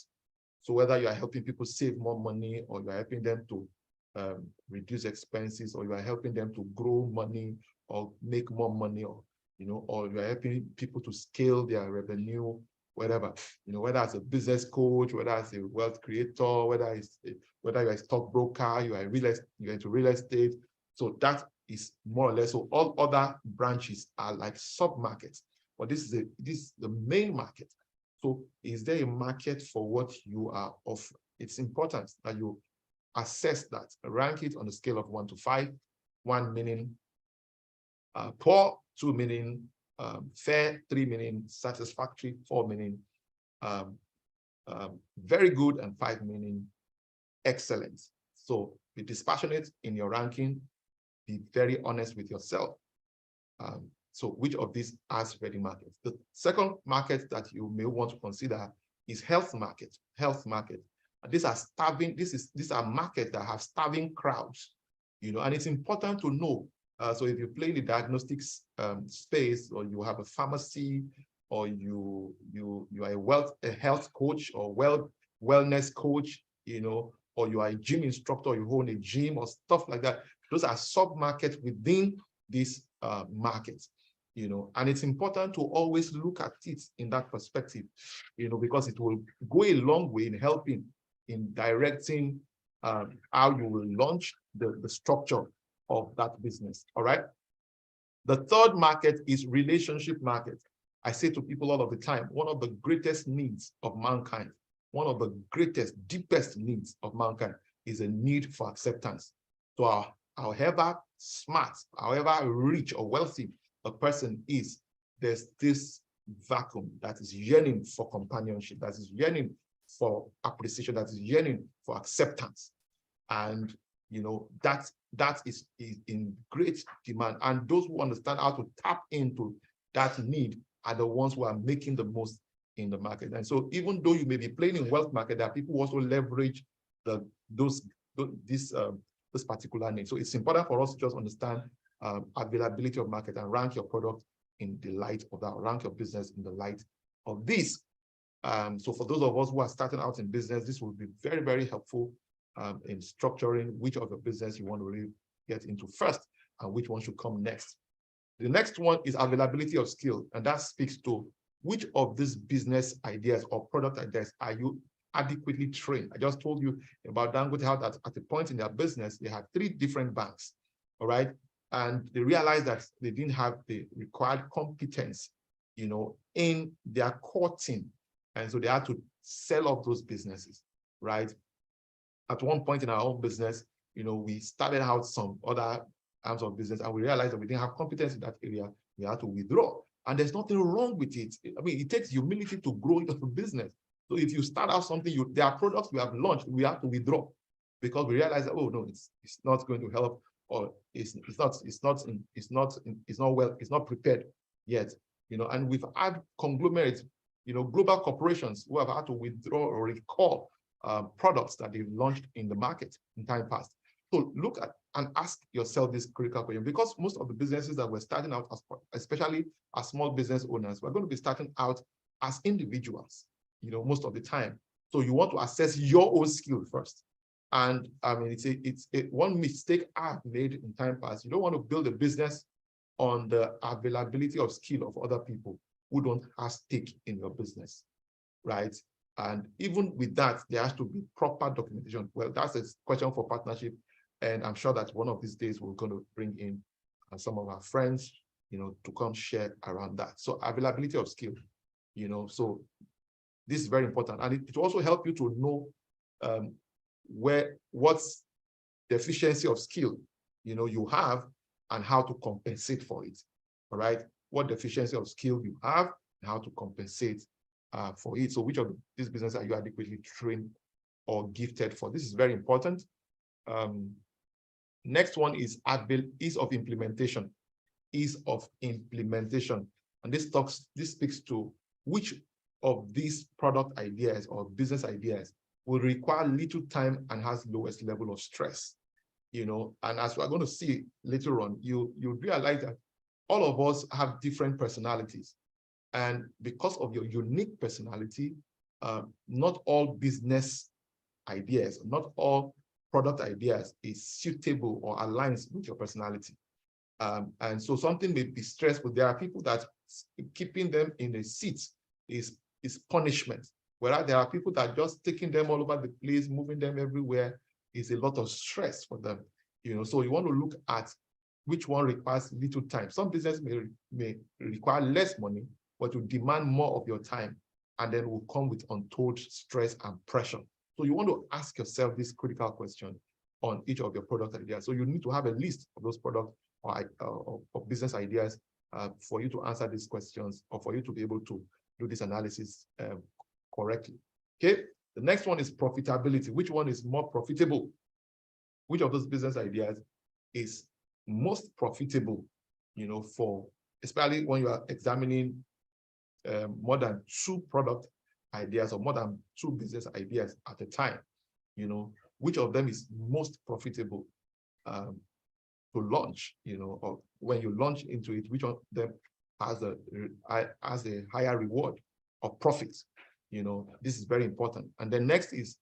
So whether you are helping people save more money, or you are helping them to reduce expenses, or you are helping them to grow money or make more money, or or you are helping people to scale their revenue, whatever, whether as a business coach, whether as a wealth creator, whether you're a stockbroker, you're into real estate. So that is more or less. So all other branches are like sub-markets, but this is the main market. So is there a market for what you are offering? It's important that you assess that, rank it on a scale of 1 to 5, 1 meaning poor, 2 meaning fair, 3 meaning satisfactory, 4 meaning very good, and 5 meaning excellent. So be dispassionate in your ranking, be very honest with yourself. So which of these has ready markets? The second market that you may want to consider is health market. Health market. These are starving, these are markets that have starving crowds, and it's important to know. So if you play in the diagnostics space, or you have a pharmacy, or you are a health coach or wellness coach, or you are a gym instructor, you own a gym or stuff like that, those are sub-markets within this market, and it's important to always look at it in that perspective, because it will go a long way in helping, in directing how you will launch the structure of that business. All right. The third market is relationship market. I say to people all of the time, one of the greatest needs of mankind, one of the greatest, deepest needs of mankind is a need for acceptance. So however smart, however rich or wealthy a person is, there's this vacuum that is yearning for companionship, that is yearning for appreciation, that is yearning for acceptance. And that is in great demand. And those who understand how to tap into that need are the ones who are making the most in the market. And so even though you may be playing in wealth market, there are people who also leverage this particular need. So it's important for us to just understand availability of market and rank your product in the light of that, rank your business in the light of this. So for those of us who are starting out in business, this will be very, very helpful in structuring which of the business you want to really get into first and which one should come next. The next one is availability of skill, and that speaks to which of these business ideas or product ideas are you adequately trained. I just told you about Dangote, how that at a point in their business, they had 3 different banks, all right? And they realized that they didn't have the required competence, in their core team. And so they had to sell off those businesses, right? At one point in our own business, we started out some other arms of business, and we realized that we didn't have competence in that area. We had to withdraw. And there's nothing wrong with it. I mean, it takes humility to grow your business. So if you start out something, there are products we have launched, we have to withdraw because we realize that, oh no, it's not going to help, or it's not prepared yet. And we've had conglomerates, global corporations who have had to withdraw or recall products that they've launched in the market in time past. So look at and ask yourself this critical question, because most of the businesses that we're starting out as, especially as small business owners, we're going to be starting out as individuals, most of the time. So you want to assess your own skill first. And I mean, it's one mistake I've made in time past. You don't want to build a business on the availability of skill of other people who don't have stake in your business, right? And even with that, there has to be proper documentation. Well, that's a question for partnership. And I'm sure that one of these days we're going to bring in some of our friends, to come share around that. So availability of skill, so this is very important. And it will also help you to know what's the efficiency of skill, you have, and how to compensate for it. All right. What deficiency of skill you have and how to compensate for it. So which of these businesses are you adequately trained or gifted for? This is very important. Next one is ease of implementation. Ease of implementation. And this speaks to which of these product ideas or business ideas will require little time and has lowest level of stress. And as we're going to see later on, you realize that all of us have different personalities. And because of your unique personality, not all business ideas, not all product ideas is suitable or aligns with your personality. And so something may be stressful. There are people that keeping them in a seat is punishment. Whereas there are people that just taking them all over the place, moving them everywhere is a lot of stress for them. So you want to look at which one requires little time. Some business may require less money, but will demand more of your time, and then will come with untold stress and pressure. So you want to ask yourself this critical question on each of your product ideas. So you need to have a list of those product or business ideas for you to answer these questions, or for you to be able to do this analysis correctly. Okay. The next one is profitability. Which one is more profitable? Which of those business ideas is most profitable, for, especially when you are examining more than 2 product ideas or more than 2 business ideas at a time, which of them is most profitable to launch, or when you launch into it, which of them has a higher reward or profits? This is very important. And then next is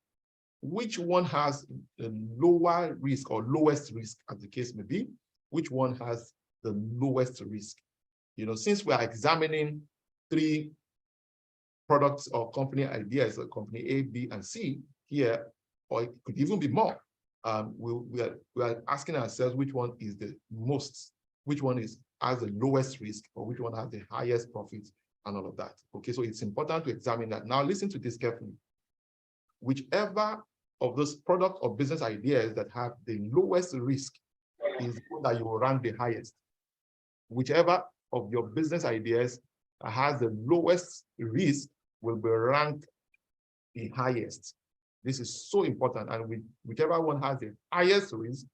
which one has the lower risk or lowest risk, as the case may be. Which one has the lowest risk? Since we are examining 3 products or company ideas, company A, B, and C here, or it could even be more, we are asking ourselves which one is the most, which one has the lowest risk, or which one has the highest profits, and all of that. Okay, so it's important to examine that. Now listen to this carefully. Whichever of those product or business ideas that have the lowest risk is the one that you will rank the highest. Whichever of your business ideas that has the lowest risk will be ranked the highest. This is so important. And whichever one has the highest risk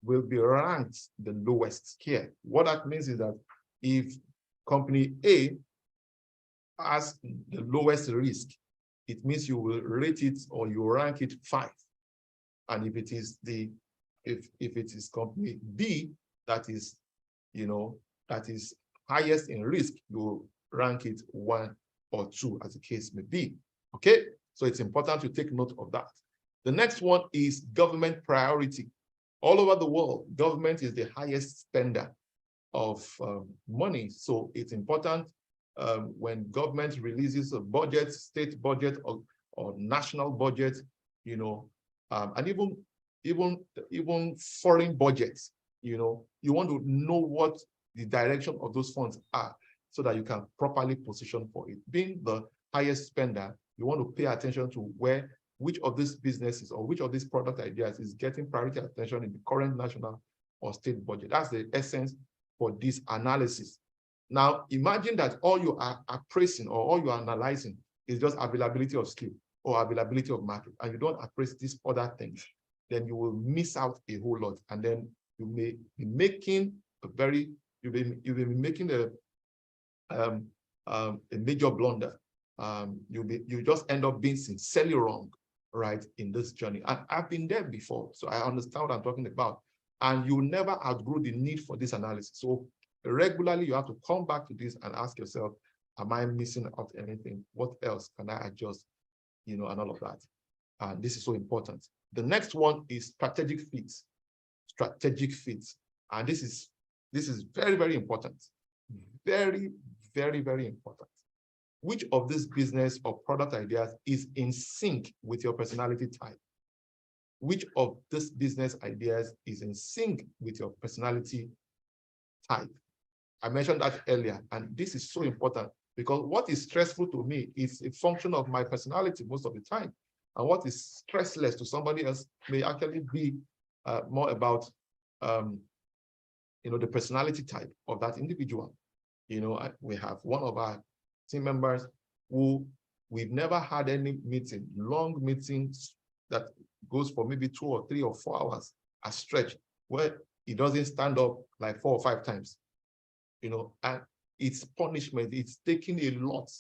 will be ranked the lowest here. What that means is that if company A has the lowest risk, it means you will rate it, or you rank it 5. And if it is if it is company B that is, that is highest in risk, you rank it 1 or 2, as the case may be. Okay, so it's important to take note of that. The next one is government priority. All over the world, government is the highest spender of money. So it's important when government releases a budget, state budget or national budget, and even foreign budgets, you want to know what the direction of those funds are, so that you can properly position for it. Being the highest spender, you want to pay attention to which of these businesses or which of these product ideas is getting priority attention in the current national or state budget. That's the essence for this analysis. Now, imagine that all you are appraising or all you are analyzing is just availability of skill or availability of market, and you don't appraise these other things, then you will miss out a whole lot. And then you may be making you'll be making a major blunder. You just end up being sincerely wrong, right, in this journey. And I've been there before, so I understand what I'm talking about. And you never outgrow the need for this analysis. So regularly, you have to come back to this and ask yourself, am I missing out anything? What else can I adjust, and all of that. And this is so important. The next one is strategic fits. Strategic fits. And this is very, very important. Very, very, very important. Which of these business or product ideas is in sync with your personality type? Which of these business ideas is in sync with your personality type? I mentioned that earlier, and this is so important because what is stressful to me is a function of my personality most of the time. And what is stressless to somebody else may actually be more about the personality type of that individual. We have one of our team members who we've never had any meeting, long meetings that goes for maybe 2 or 3 or 4 hours a stretch, where he doesn't stand up like 4 or 5 times. And it's punishment, it's taking a lot.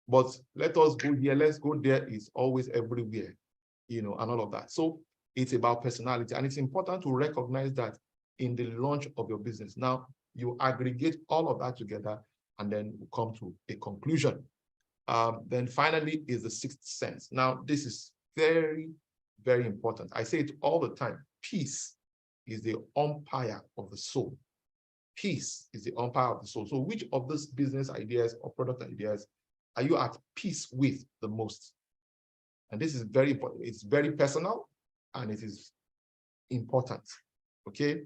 But let us go here, let's go there is always everywhere, and all of that. So it's about personality. And it's important to recognize that in the launch of your business. Now, you aggregate all of that together and then come to a conclusion. Then finally is the sixth sense. Now, this is very, very important. I say it all the time. Peace is the umpire of the soul. Peace is the umpire of the soul. So which of these business ideas or product ideas are you at peace with the most? And this is very important. It's very personal and it is important. Okay.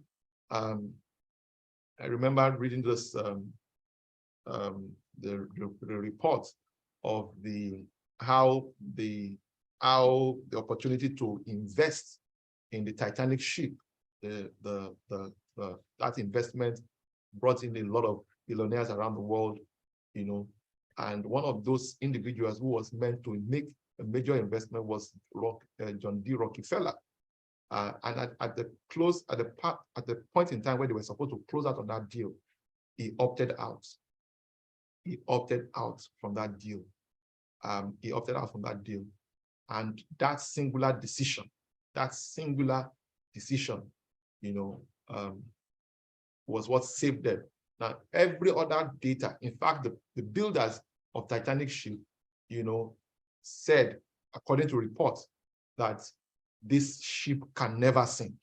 I remember reading this the report of how the opportunity to invest in the Titanic ship, that investment brought in a lot of billionaires around the world, and one of those individuals who was meant to make a major investment was John D. Rockefeller. And at the point in time where they were supposed to close out on that deal, he opted out. He opted out from that deal. And that singular decision, was what saved them. Now, every other data, in fact, the builders of Titanic ship, said, according to reports, that this ship can never sink,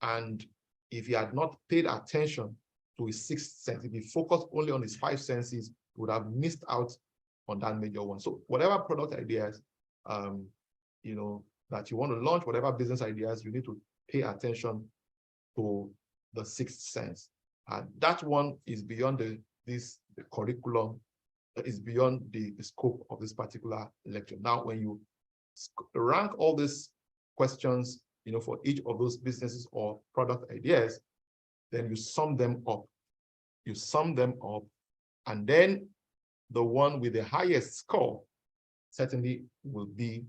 and if he had not paid attention to his sixth sense, if he focused only on his 5 senses, he would have missed out on that major one. So whatever product ideas, that you want to launch, whatever business ideas, you need to pay attention to the sixth sense. And that one is beyond the curriculum, is beyond the scope of this particular lecture. Now, when you rank all these questions, for each of those businesses or product ideas, then you sum them up. And then the one with the highest score certainly will be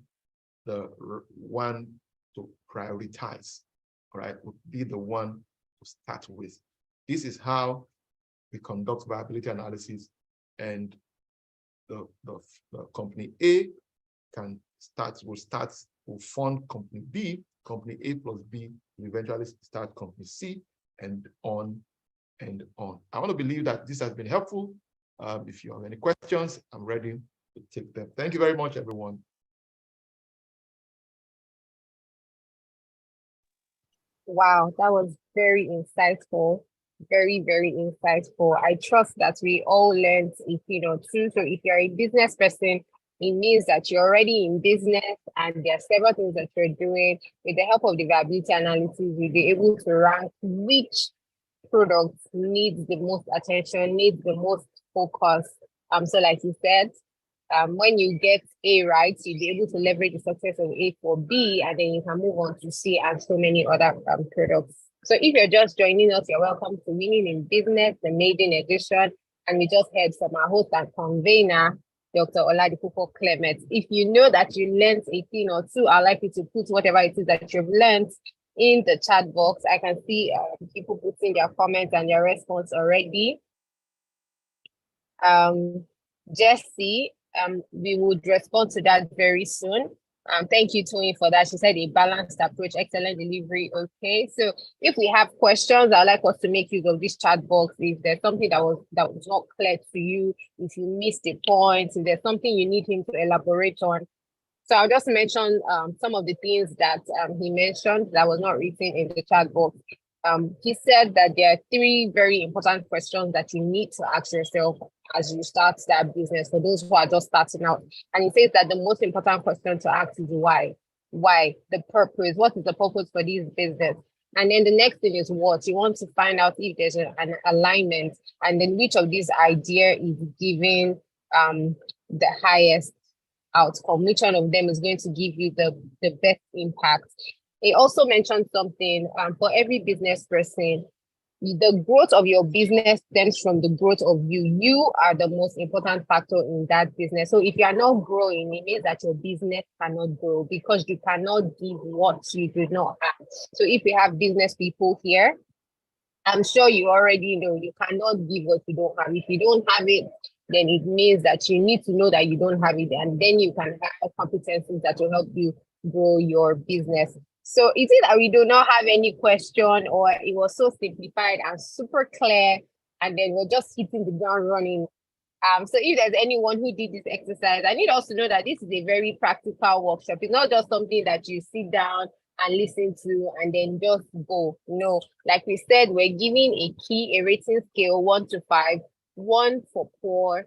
the one to prioritize, all right? Would be the one to start with. This is how we conduct viability analysis, and the company A will fund company B, company A plus B will eventually start company C, and on and on. I want to believe that this has been helpful. If you have any questions, I'm ready to take them. Thank you very much, everyone. Wow, that was very insightful. Very, very insightful. I trust that we all learned a thing or two. So if you're a business person, it means that you're already in business and there are several things that you're doing. With the help of the viability analysis, you'll be able to rank which product needs the most attention, needs the most focus. So like you said, when you get A right, you'll be able to leverage the success of A for B, and then you can move on to C and so many other products. So if you're just joining us, you're welcome to Winning in Business, the maiden edition. And we just heard from our host and convener, Dr. Oladipupo Clement. If you know that you learned a thing or two, I'd like you to put whatever it is that you've learned in the chat box. I can see people putting their comments and their response already. Jesse, we would respond to that very soon. Thank you, Tony, for that. She said a balanced approach, excellent delivery. Okay, so if we have questions, I'd like us to make use of this chat box. If there's something that was not clear to you, if you missed a point, if there's something you need him to elaborate on, So I'll just mention some of the things that he mentioned that was not written in the chat box. He said that there are 3 very important questions that you need to ask yourself as you start that business for those who are just starting out. And he says that the most important question to ask is why? Why? The purpose. What is the purpose for this business? And then the next thing is what? You want to find out if there's an alignment, and then which of these ideas is giving the highest outcome, which one of them is going to give you the best impact. He also mentioned something for every business person, the growth of your business stems from the growth of you. You are the most important factor in that business. So if you are not growing, it means that your business cannot grow because you cannot give what you do not have. So if you have business people here, I'm sure you already know you cannot give what you don't have. If you don't have it, then it means that you need to know that you don't have it, and then you can have competencies that will help you grow your business. So is it that we do not have any question, or it was so simplified and super clear, and then we're just hitting the ground running? So if there's anyone who did this exercise, I need also to know that this is a very practical workshop. It's not just something that you sit down and listen to and then just go. No, like we said, we're giving a key, a rating scale 1 to 5. 1 for poor,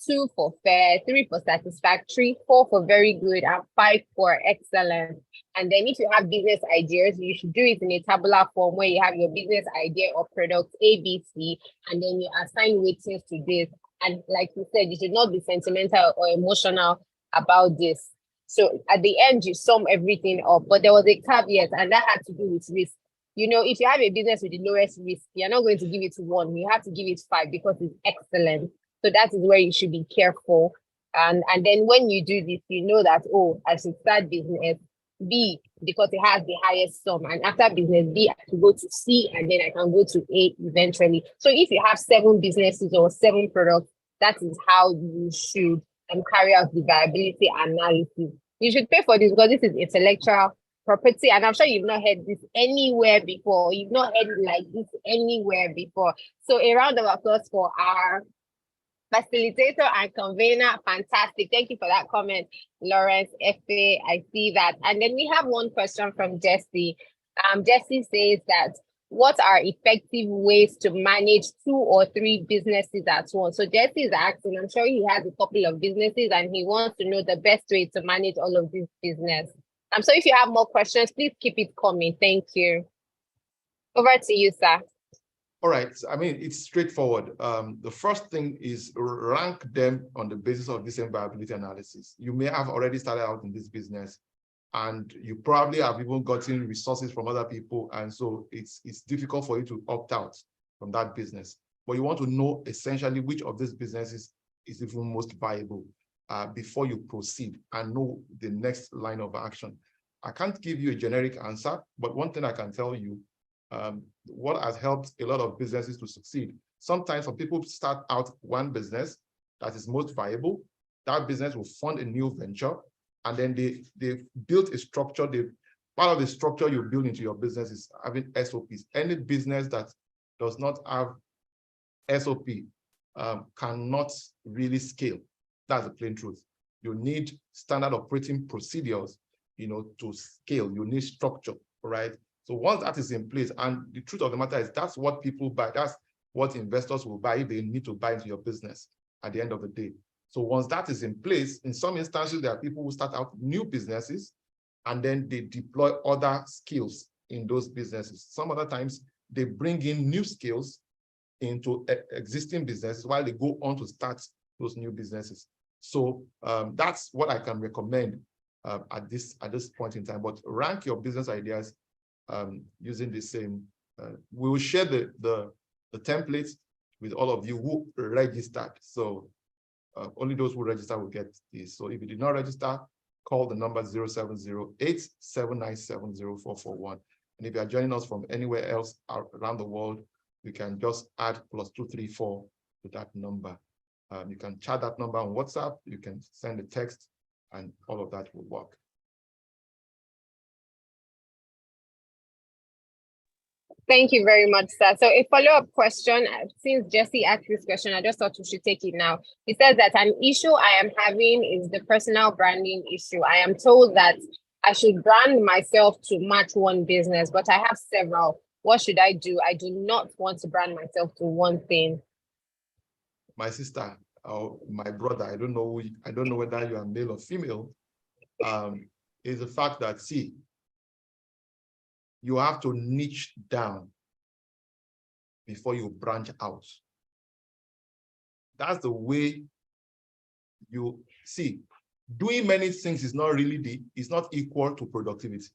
2 for fair, 3 for satisfactory, 4 for very good, and 5 for excellent. And then if you have business ideas, you should do it in a tabular form where you have your business idea or product A, B, C, and then you assign weightings to this. And like you said, you should not be sentimental or emotional about this. So at the end, you sum everything up, but there was a caveat, and that had to do with risk. You know, if you have a business with the lowest risk, you're not going to give it 1. You have to give it 5 because it's excellent. So that is where you should be careful. And then when you do this, you know that, oh, I should start business B because it has the highest sum. And after business B, I can go to C, and then I can go to A eventually. So if you have 7 businesses or 7 products, that is how you should carry out the viability analysis. You should pay for this because this is intellectual property, and I'm sure you've not heard this anywhere before. You've not heard it like this anywhere before. So a round of applause for our facilitator and convener. Fantastic. Thank you for that comment, Lawrence Efe. I see that. And then we have one question from Jesse. Jesse says that, what are effective ways to manage 2 or 3 businesses at once? So Jesse is asking, I'm sure he has a couple of businesses and he wants to know the best way to manage all of this business. So if you have more questions, please keep it coming. Thank you. Over to you, sir. All right. I mean, it's straightforward. The first thing is rank them on the basis of this viability analysis. You may have already started out in this business, and you probably have even gotten resources from other people. And so it's difficult for you to opt out from that business. But you want to know essentially which of these businesses is even most viable before you proceed and know the next line of action. I can't give you a generic answer, but one thing I can tell you, what has helped a lot of businesses to succeed. Sometimes when people start out one business that is most viable, that business will fund a new venture, and then they built a structure. Part of the structure you build into your business is having SOPs. Any business that does not have SOP cannot really scale. That's the plain truth. You need standard operating procedures, to scale. You need structure, right? So once that is in place, and the truth of the matter is that's what people buy. That's what investors will buy if they need to buy into your business at the end of the day. So once that is in place, in some instances, there are people who start out new businesses and then they deploy other skills in those businesses. Some other times they bring in new skills into existing businesses while they go on to start those new businesses. So that's what I can recommend at this point in time. But rank your business ideas using the same. We will share the templates with all of you who registered. So only those who register will get this. So if you did not register, call the number 0708-797-0441. And if you are joining us from anywhere else around the world, you can just add +234 to that number. You can chat that number on WhatsApp, you can send a text, and all of that will work. Thank you very much, sir. So a follow-up question, since Jesse asked this question, I just thought we should take it now. He says that an issue I am having is the personal branding issue. I am told that I should brand myself to match one business, but I have several. What should I do? I do not want to brand myself to one thing. My sister or my brother, I don't know whether you are male or female, is the fact that, see, you have to niche down before you branch out. That's the way you see. Doing many things is not really it's not equal to productivity.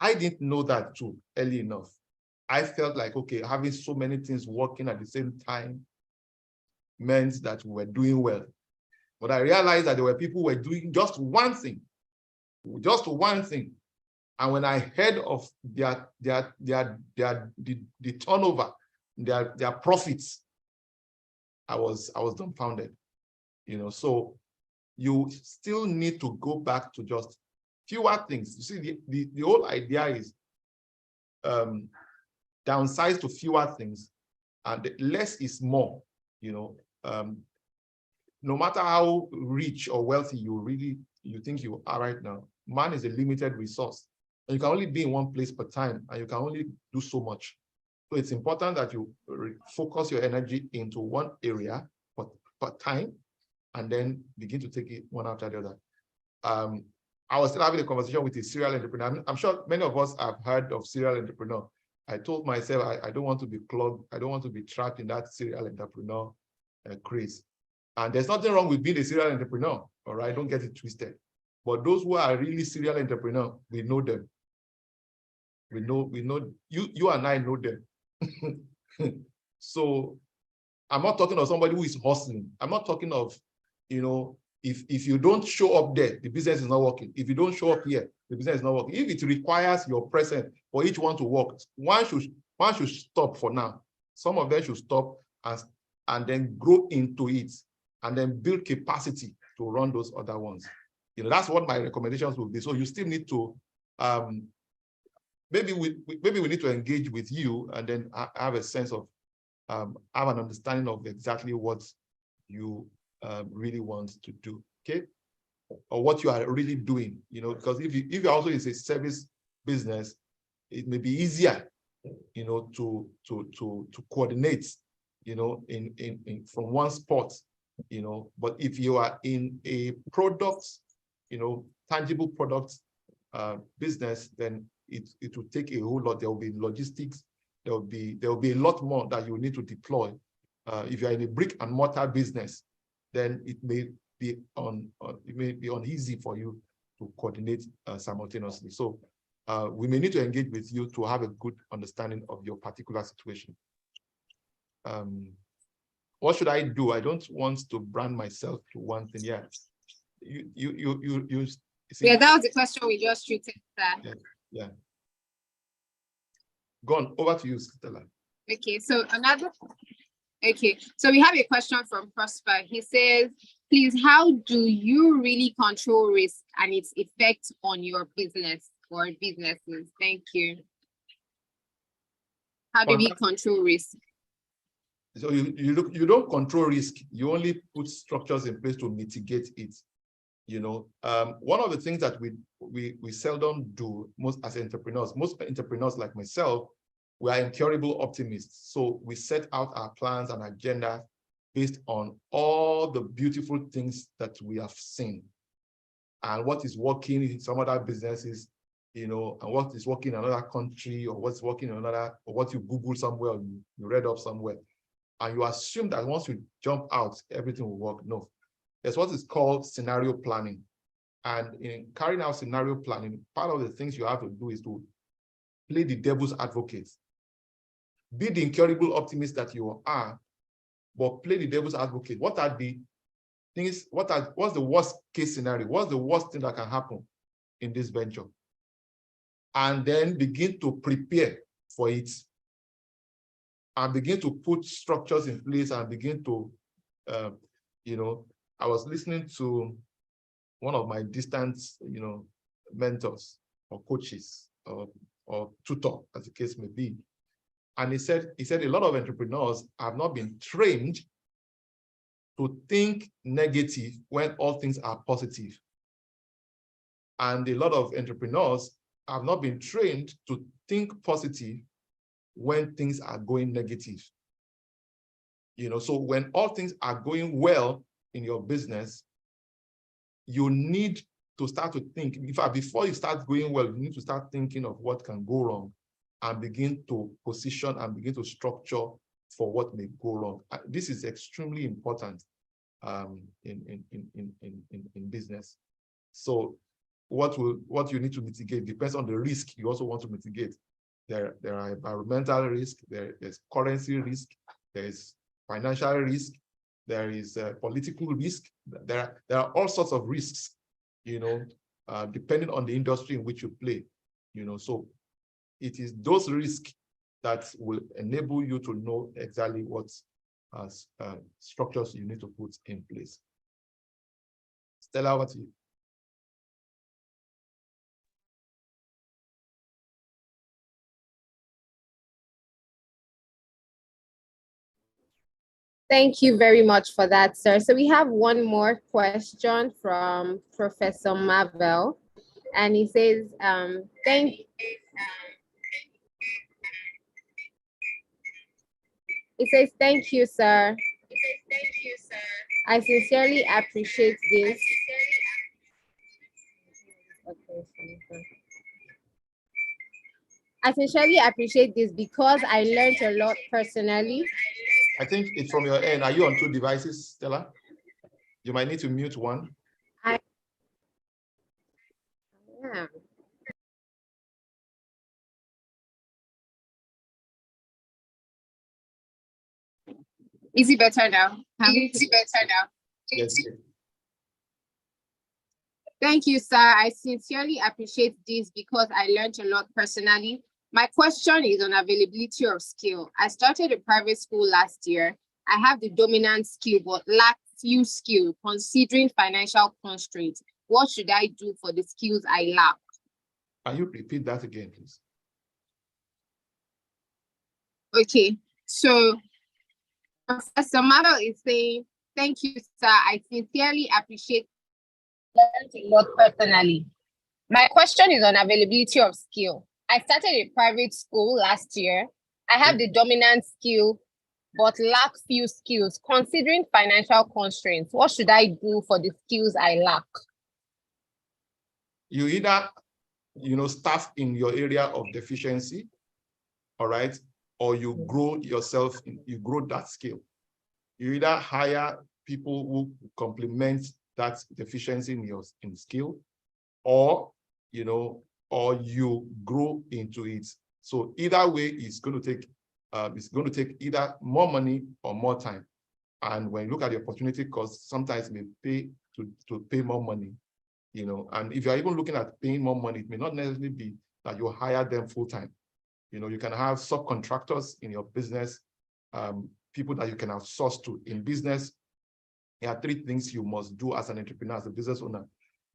I didn't know that too early enough. I felt like, okay, having so many things working at the same time meant that we were doing well. But I realized that there were people who were doing just one thing. And when I heard of the turnover, their profits, I was dumbfounded. So you still need to go back to just fewer things. You see, the whole idea is downsize to fewer things, and less is more. No matter how rich or wealthy you think you are right now, man is a limited resource. And you can only be in one place per time, and you can only do so much. So it's important that you focus your energy into one area per time, and then begin to take it one after the other. I was still having a conversation with a serial entrepreneur. I'm sure many of us have heard of serial entrepreneur. I told myself I don't want to be clogged. I don't want to be trapped in that serial entrepreneur craze. And there's nothing wrong with being a serial entrepreneur, all right? Don't get it twisted. But those who are really serial entrepreneur, we know them. We know you and I know them. So I'm not talking of somebody who is hustling. I'm not talking of, if you don't show up there, the business is not working. If you don't show up here, the business is not working. If it requires your presence for each one to work, one should stop for now. Some of them should stop and then grow into it, and then build capacity to run those other ones. That's what my recommendations will be. So you still need to, maybe we need to engage with you, and then have a sense of, have an understanding of exactly what you really want to do, okay? Or what you are really doing, because if you also is a service business, it may be easier, to coordinate, in from one spot, but if you are in a product, tangible product business, then it will take a whole lot. There will be logistics. There will be a lot more that you need to deploy. If you are in a brick and mortar business, then it may be uneasy for you to coordinate simultaneously. So we may need to engage with you to have a good understanding of your particular situation. What should I do? I don't want to brand myself to one thing. Yeah, you see, yeah, that was the question we just treated, sir. Yeah. Go on, over to you, Stella. Okay, so so we have a question from Prosper. He says, please, how do you really control risk and its effect on your business or businesses? Thank you. How do we control risk? So you don't control risk. You only put structures in place to mitigate it. One of the things that we seldom do, most entrepreneurs like myself, we are incurable optimists. So we set out our plans and agenda based on all the beautiful things that we have seen and what is working in some other businesses, and what is working in another country, or what's working in another, or what you Google somewhere, or you read up somewhere. And you assume that once you jump out, everything will work. No, there's what is called scenario planning. And in carrying out scenario planning, part of the things you have to do is to play the devil's advocate. Be the incurable optimist that you are, but play the devil's advocate. What are the things, what's the worst case scenario? What's the worst thing that can happen in this venture? And then begin to prepare for it. And begin to put structures in place and begin to, I was listening to one of my distant, mentors or coaches or or tutor, as the case may be. And he said a lot of entrepreneurs have not been trained to think negative when all things are positive. And a lot of entrepreneurs have not been trained to think positive when things are going negative. So when all things are going well in your business, you need to start to think. In fact, before you start going well, you need to start thinking of what can go wrong and begin to position and begin to structure for what may go wrong. This is extremely important in business. So what you need to mitigate depends on the risk you also want to mitigate. There are environmental risk, there's currency risk, there's financial risk, there is political risk. There are all sorts of risks, depending on the industry in which you play. So it is those risks that will enable you to know exactly what structures you need to put in place. Stella, what you? Thank you very much for that, sir. So we have one more question from Professor Marvel, and he says, thank you, sir. I sincerely appreciate this. I sincerely appreciate this because I learned a lot personally. I think it's from your end. Are you on 2 devices, Stella? You might need to mute one. Yeah. Is it better now? Yes. Thank you, sir. I sincerely appreciate this because I learned a lot personally. My question is on availability of skill. I started a private school last year. I have the dominant skill, but lack few skills considering financial constraints. What should I do for the skills I lack? Can you repeat that again, please? Okay, so Professor Marvel is saying, thank you, sir. I sincerely appreciate learned a lot personally. My question is on availability of skill. I started a private school last year. I have the dominant skill, but lack few skills. Considering financial constraints, what should I do for the skills I lack? You either, staff in your area of deficiency, all right, or you grow yourself, you grow that skill. You either hire people who complement that deficiency in skill, or or you grow into it. So either way, it's going to take either more money or more time. And when you look at the opportunity cost, sometimes it may pay to pay more money, and if you're even looking at paying more money, it may not necessarily be that you hire them full-time. You can have subcontractors in your business, people that you can outsource to. In business, there are 3 things you must do as an entrepreneur, as a business owner.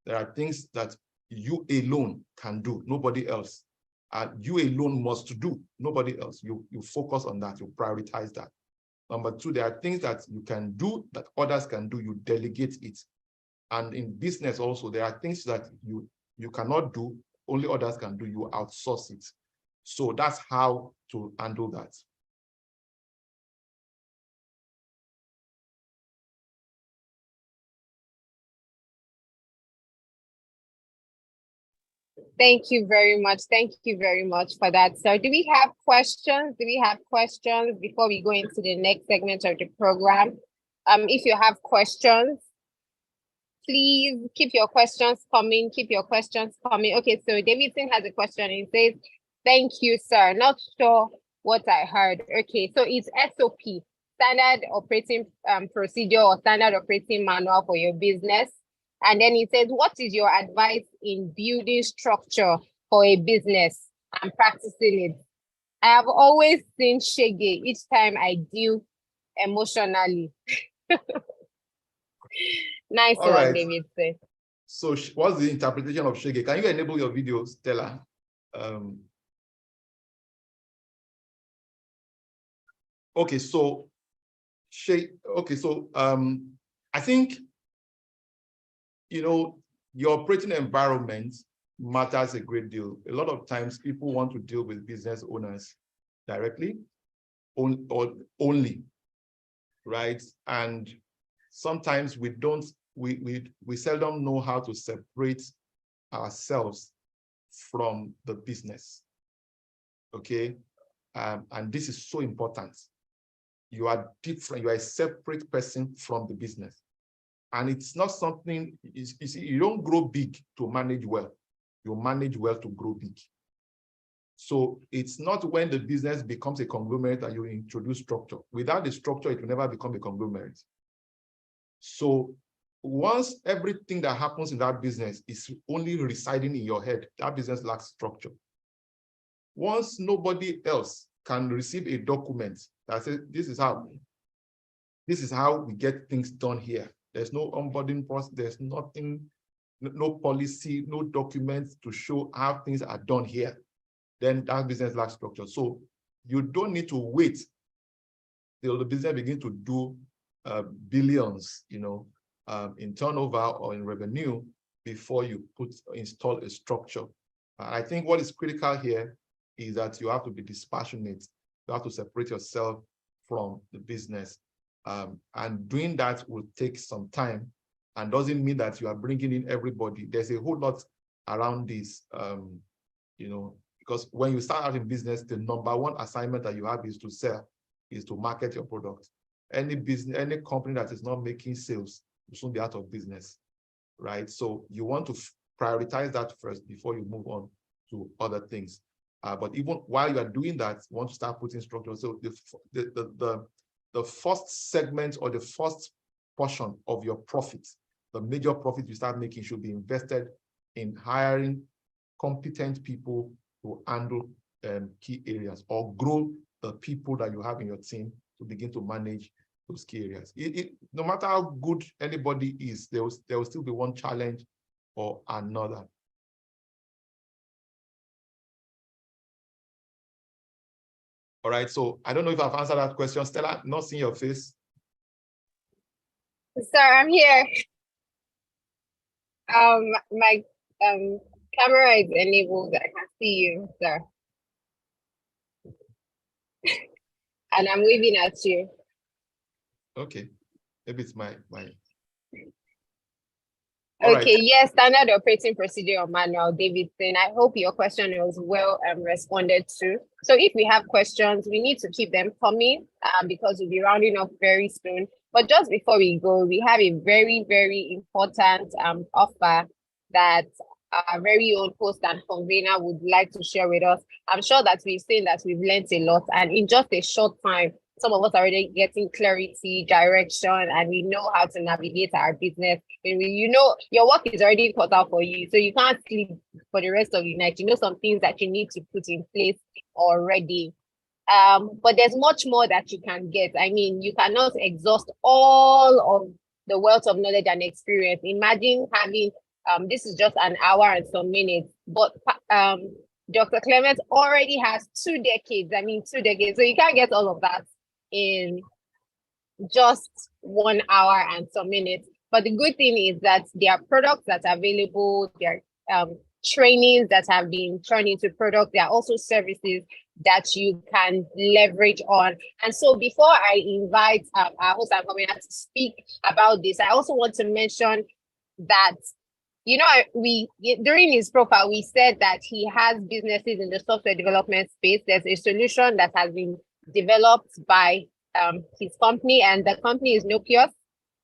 There are things that you alone can do, nobody else. You alone must do, nobody else. You focus on that, you prioritize that. Number 2, there are things that you can do that others can do, you delegate it. And in business also, there are things that you cannot do, only others can do, you outsource it. So that's how to handle that. Thank you very much. Thank you very much for that, sir. Do we have questions? Before we go into the next segment of the program? If you have questions, please keep your questions coming. Okay, so Davidson has a question. He says, thank you, sir. Not sure what I heard. Okay, so it's SOP, standard operating procedure or standard operating manual for your business. And then he says, what is your advice in building structure for a business and practicing it? I have always seen shege each time I deal emotionally. Nice All one, right. David. So what's the interpretation of shege? Can you enable your video, Stella? Okay, so I think, you know, your operating environment matters a great deal. A lot of times people want to deal with business owners directly or only, right? And sometimes we seldom know how to separate ourselves from the business, okay? And this is so important. You are different, you are a separate person from the business. And it's not something, you see, you don't grow big to manage well. You manage well to grow big. So it's not when the business becomes a conglomerate that you introduce structure. Without the structure, it will never become a conglomerate. So once everything that happens in that business is only residing in your head, that business lacks structure. Once nobody else can receive a document that says, this is how we get things done here. There's no onboarding process, there's nothing, no policy, no documents to show how things are done here, then that business lacks structure. So you don't need to wait till the business begin to do billions, you know, in turnover or in revenue before you install a structure. I think what is critical here is that you have to be dispassionate. You have to separate yourself from the business. And doing that will take some time and doesn't mean that you are bringing in everybody. There's a whole lot around this, you know, because when you start out in business, the number one assignment that you have is to sell, is to market your product. Any business, any company that is not making sales will soon be out of business, right? So you want to prioritize that first before you move on to other things. But even while you are doing that, you want to start putting structure. So the first segment or the first portion of your profit, the major profit you start making, should be invested in hiring competent people to handle key areas, or grow the people that you have in your team to begin to manage those key areas. No matter how good anybody is, there will still be one challenge or another. All right, so I don't know if I've answered that question. Stella, not seeing your face. Sir, I'm here. My camera is enabled. I can see you, sir. And I'm waving at you. Okay, maybe it's my. Okay, right. yes, standard operating procedure or manual, Davidson. I hope your question was well responded to. So if we have questions, we need to keep them coming because we'll be rounding up very soon. But just before we go, we have a very, very important offer that our very own host and convener would like to share with us. I'm sure that we've seen that we've learned a lot, and in just a short time, some of us are already getting clarity, direction, and we know how to navigate our business. You know, your work is already cut out for you, so you can't sleep for the rest of the night. You know some things that you need to put in place already. But there's much more that you can get. I mean, you cannot exhaust all of the wealth of knowledge and experience. Imagine having, this is just an hour and some minutes, but Dr. Clement already has 2 decades. I mean, 2 decades. So you can't get all of that in just 1 hour and some minutes. But the good thing is that there are products that are available, there are trainings that have been turned into products, there are also services that you can leverage on. And so before I invite our host and convener to speak about this, I also want to mention that, you know, during his profile, we said that he has businesses in the software development space. There's a solution that has been developed by his company, and the company is Nopios.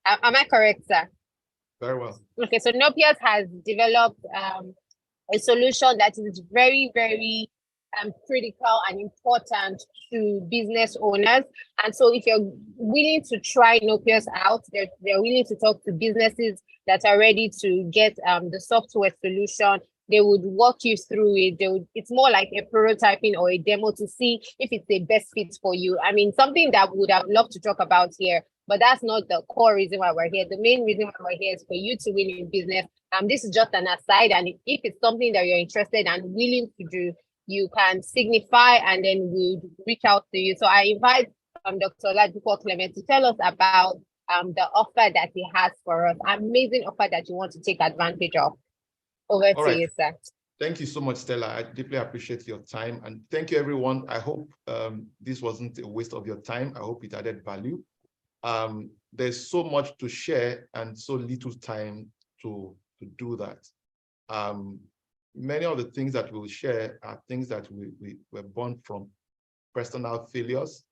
Am I correct, sir? Very well. Okay, so Nopios has developed a solution that is very, very critical and important to business owners. And so if you're willing to try Nopios out, they're willing to talk to businesses that are ready to get the software solution. They would walk you through it. It's more like a prototyping or a demo to see if it's the best fit for you. I mean, something that we would have loved to talk about here, but that's not the core reason why we're here. The main reason why we're here is for you to win in business. This is just an aside. And if it's something that you're interested and willing to do, you can signify and then we'll reach out to you. So I invite Dr. Oladipo Clement to tell us about the offer that he has for us. Amazing offer that you want to take advantage of. Over to you, sir. Thank you so much, Stella. I deeply appreciate your time, and thank you, everyone. I hope this wasn't a waste of your time. I hope it added value. There's so much to share and so little time to do that. Many of the things that we'll share are things that we were born from personal failures,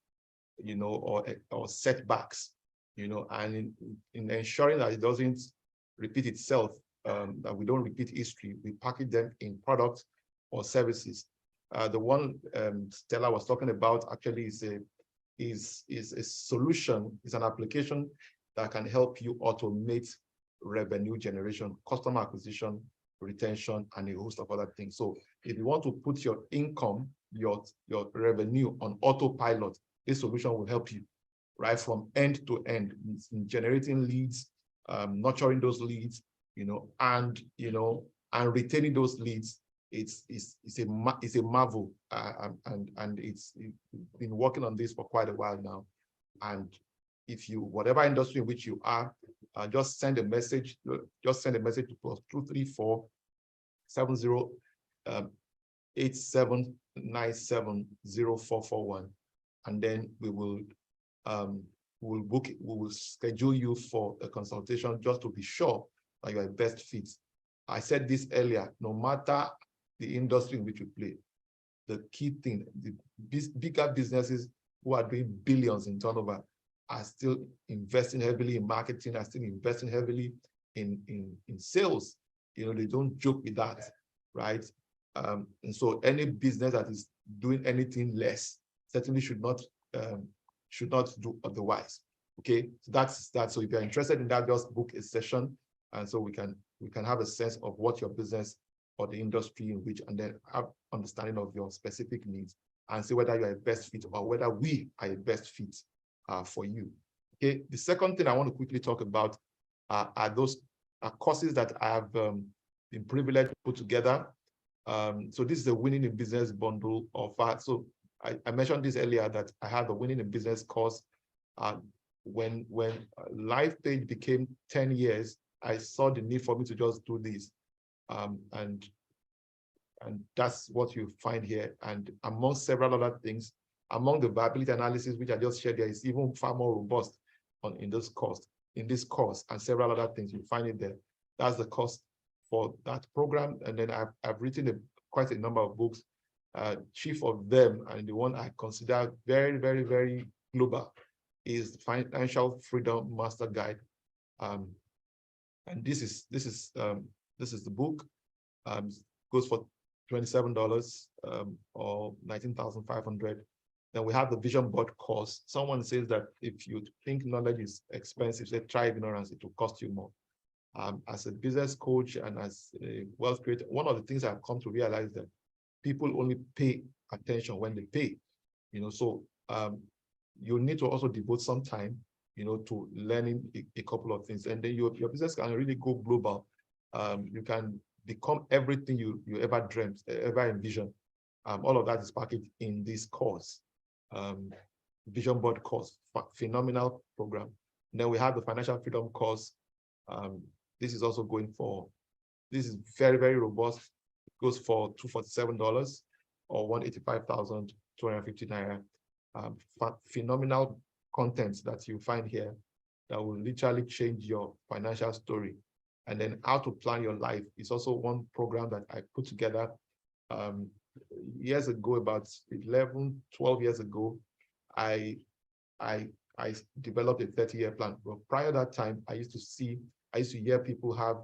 you know, or setbacks, you know, and in ensuring that it doesn't repeat itself, that we don't repeat history, we package them in products or services. The one Stella was talking about actually is a solution, is an application that can help you automate revenue generation, customer acquisition, retention, and a host of other things. So if you want to put your income, your revenue on autopilot, this solution will help you, right, from end to end, in generating leads, nurturing those leads, you know, and retaining those leads. It's a marvel, and it's been working on this for quite a while now. And if you, whatever industry in which you are, just send a message. Just send a message to +234 70 8797 0441, and then we will schedule you for a consultation just to be sure that you are best fit. I said this earlier, no matter the industry in which you play, the key thing, the bigger businesses who are doing billions in turnover are still investing heavily in marketing, are still investing heavily in sales. You know, they don't joke with that, right? And so any business that is doing anything less certainly should not do otherwise. Okay, so that's that. So if you're interested in that, just book a session, and so we can have a sense of what your business or the industry in which, and then have understanding of your specific needs, and see whether you're a best fit or whether we are a best fit for you. Okay, the second thing I want to quickly talk about are those courses that I have been privileged to put together. So this is a Winning in Business bundle of so I mentioned this earlier, that I had the Winning in Business course. When LifePage became 10 years, I saw the need for me to just do this. And that's what you find here. And among several other things, among the viability analysis, which I just shared, there is even far more robust in this course, and several other things. You find it there. That's the cost for that program. And then I've written quite a number of books. Chief of them, and the one I consider very, very, very global, is Financial Freedom Master Guide. And this is the book. Goes for $27 or $19,500. Then we have the Vision Board course. Someone says that if you think knowledge is expensive, say try ignorance, it will cost you more. As a business coach and as a wealth creator, one of the things I've come to realize that people only pay attention when they pay. You know, so you need to also devote some time, you know, to learning a couple of things, and then your business can really go global. You can become everything you ever dreamt, ever envisioned. All of that is packaged in this course, Vision Board course, phenomenal program. And then we have the Financial Freedom course. This is also going for, this is very, very robust. It goes for $247 or 185,250 naira. Phenomenal content that you find here that will literally change your financial story. And then How to Plan Your Life is also one program that I put together years ago, about 11, 12 years ago. I developed a 30-year plan. But prior to that time, I used to hear people have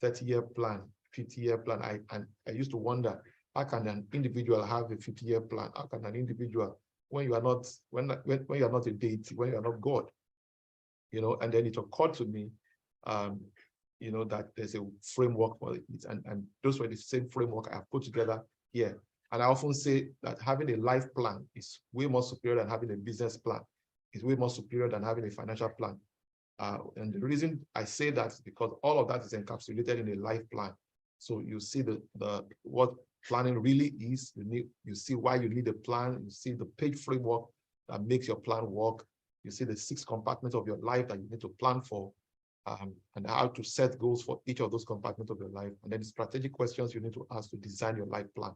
30-year plan, 50-year plan. I used to wonder, how can an individual have a 50-year plan? How can an individual, when you are not, when you are not a deity, when you are not God, you know? And then it occurred to me, you know, that there's a framework for it, and those were the same framework I put together here. And I often say that having a life plan is way more superior than having a business plan. It's way more superior than having a financial plan. And the reason I say that is because all of that is encapsulated in a life plan. So you see what planning really is. You see why you need a plan. You see the page framework that makes your plan work. You see the 6 compartments of your life that you need to plan for, and how to set goals for each of those compartments of your life. And then strategic questions you need to ask to design your life plan.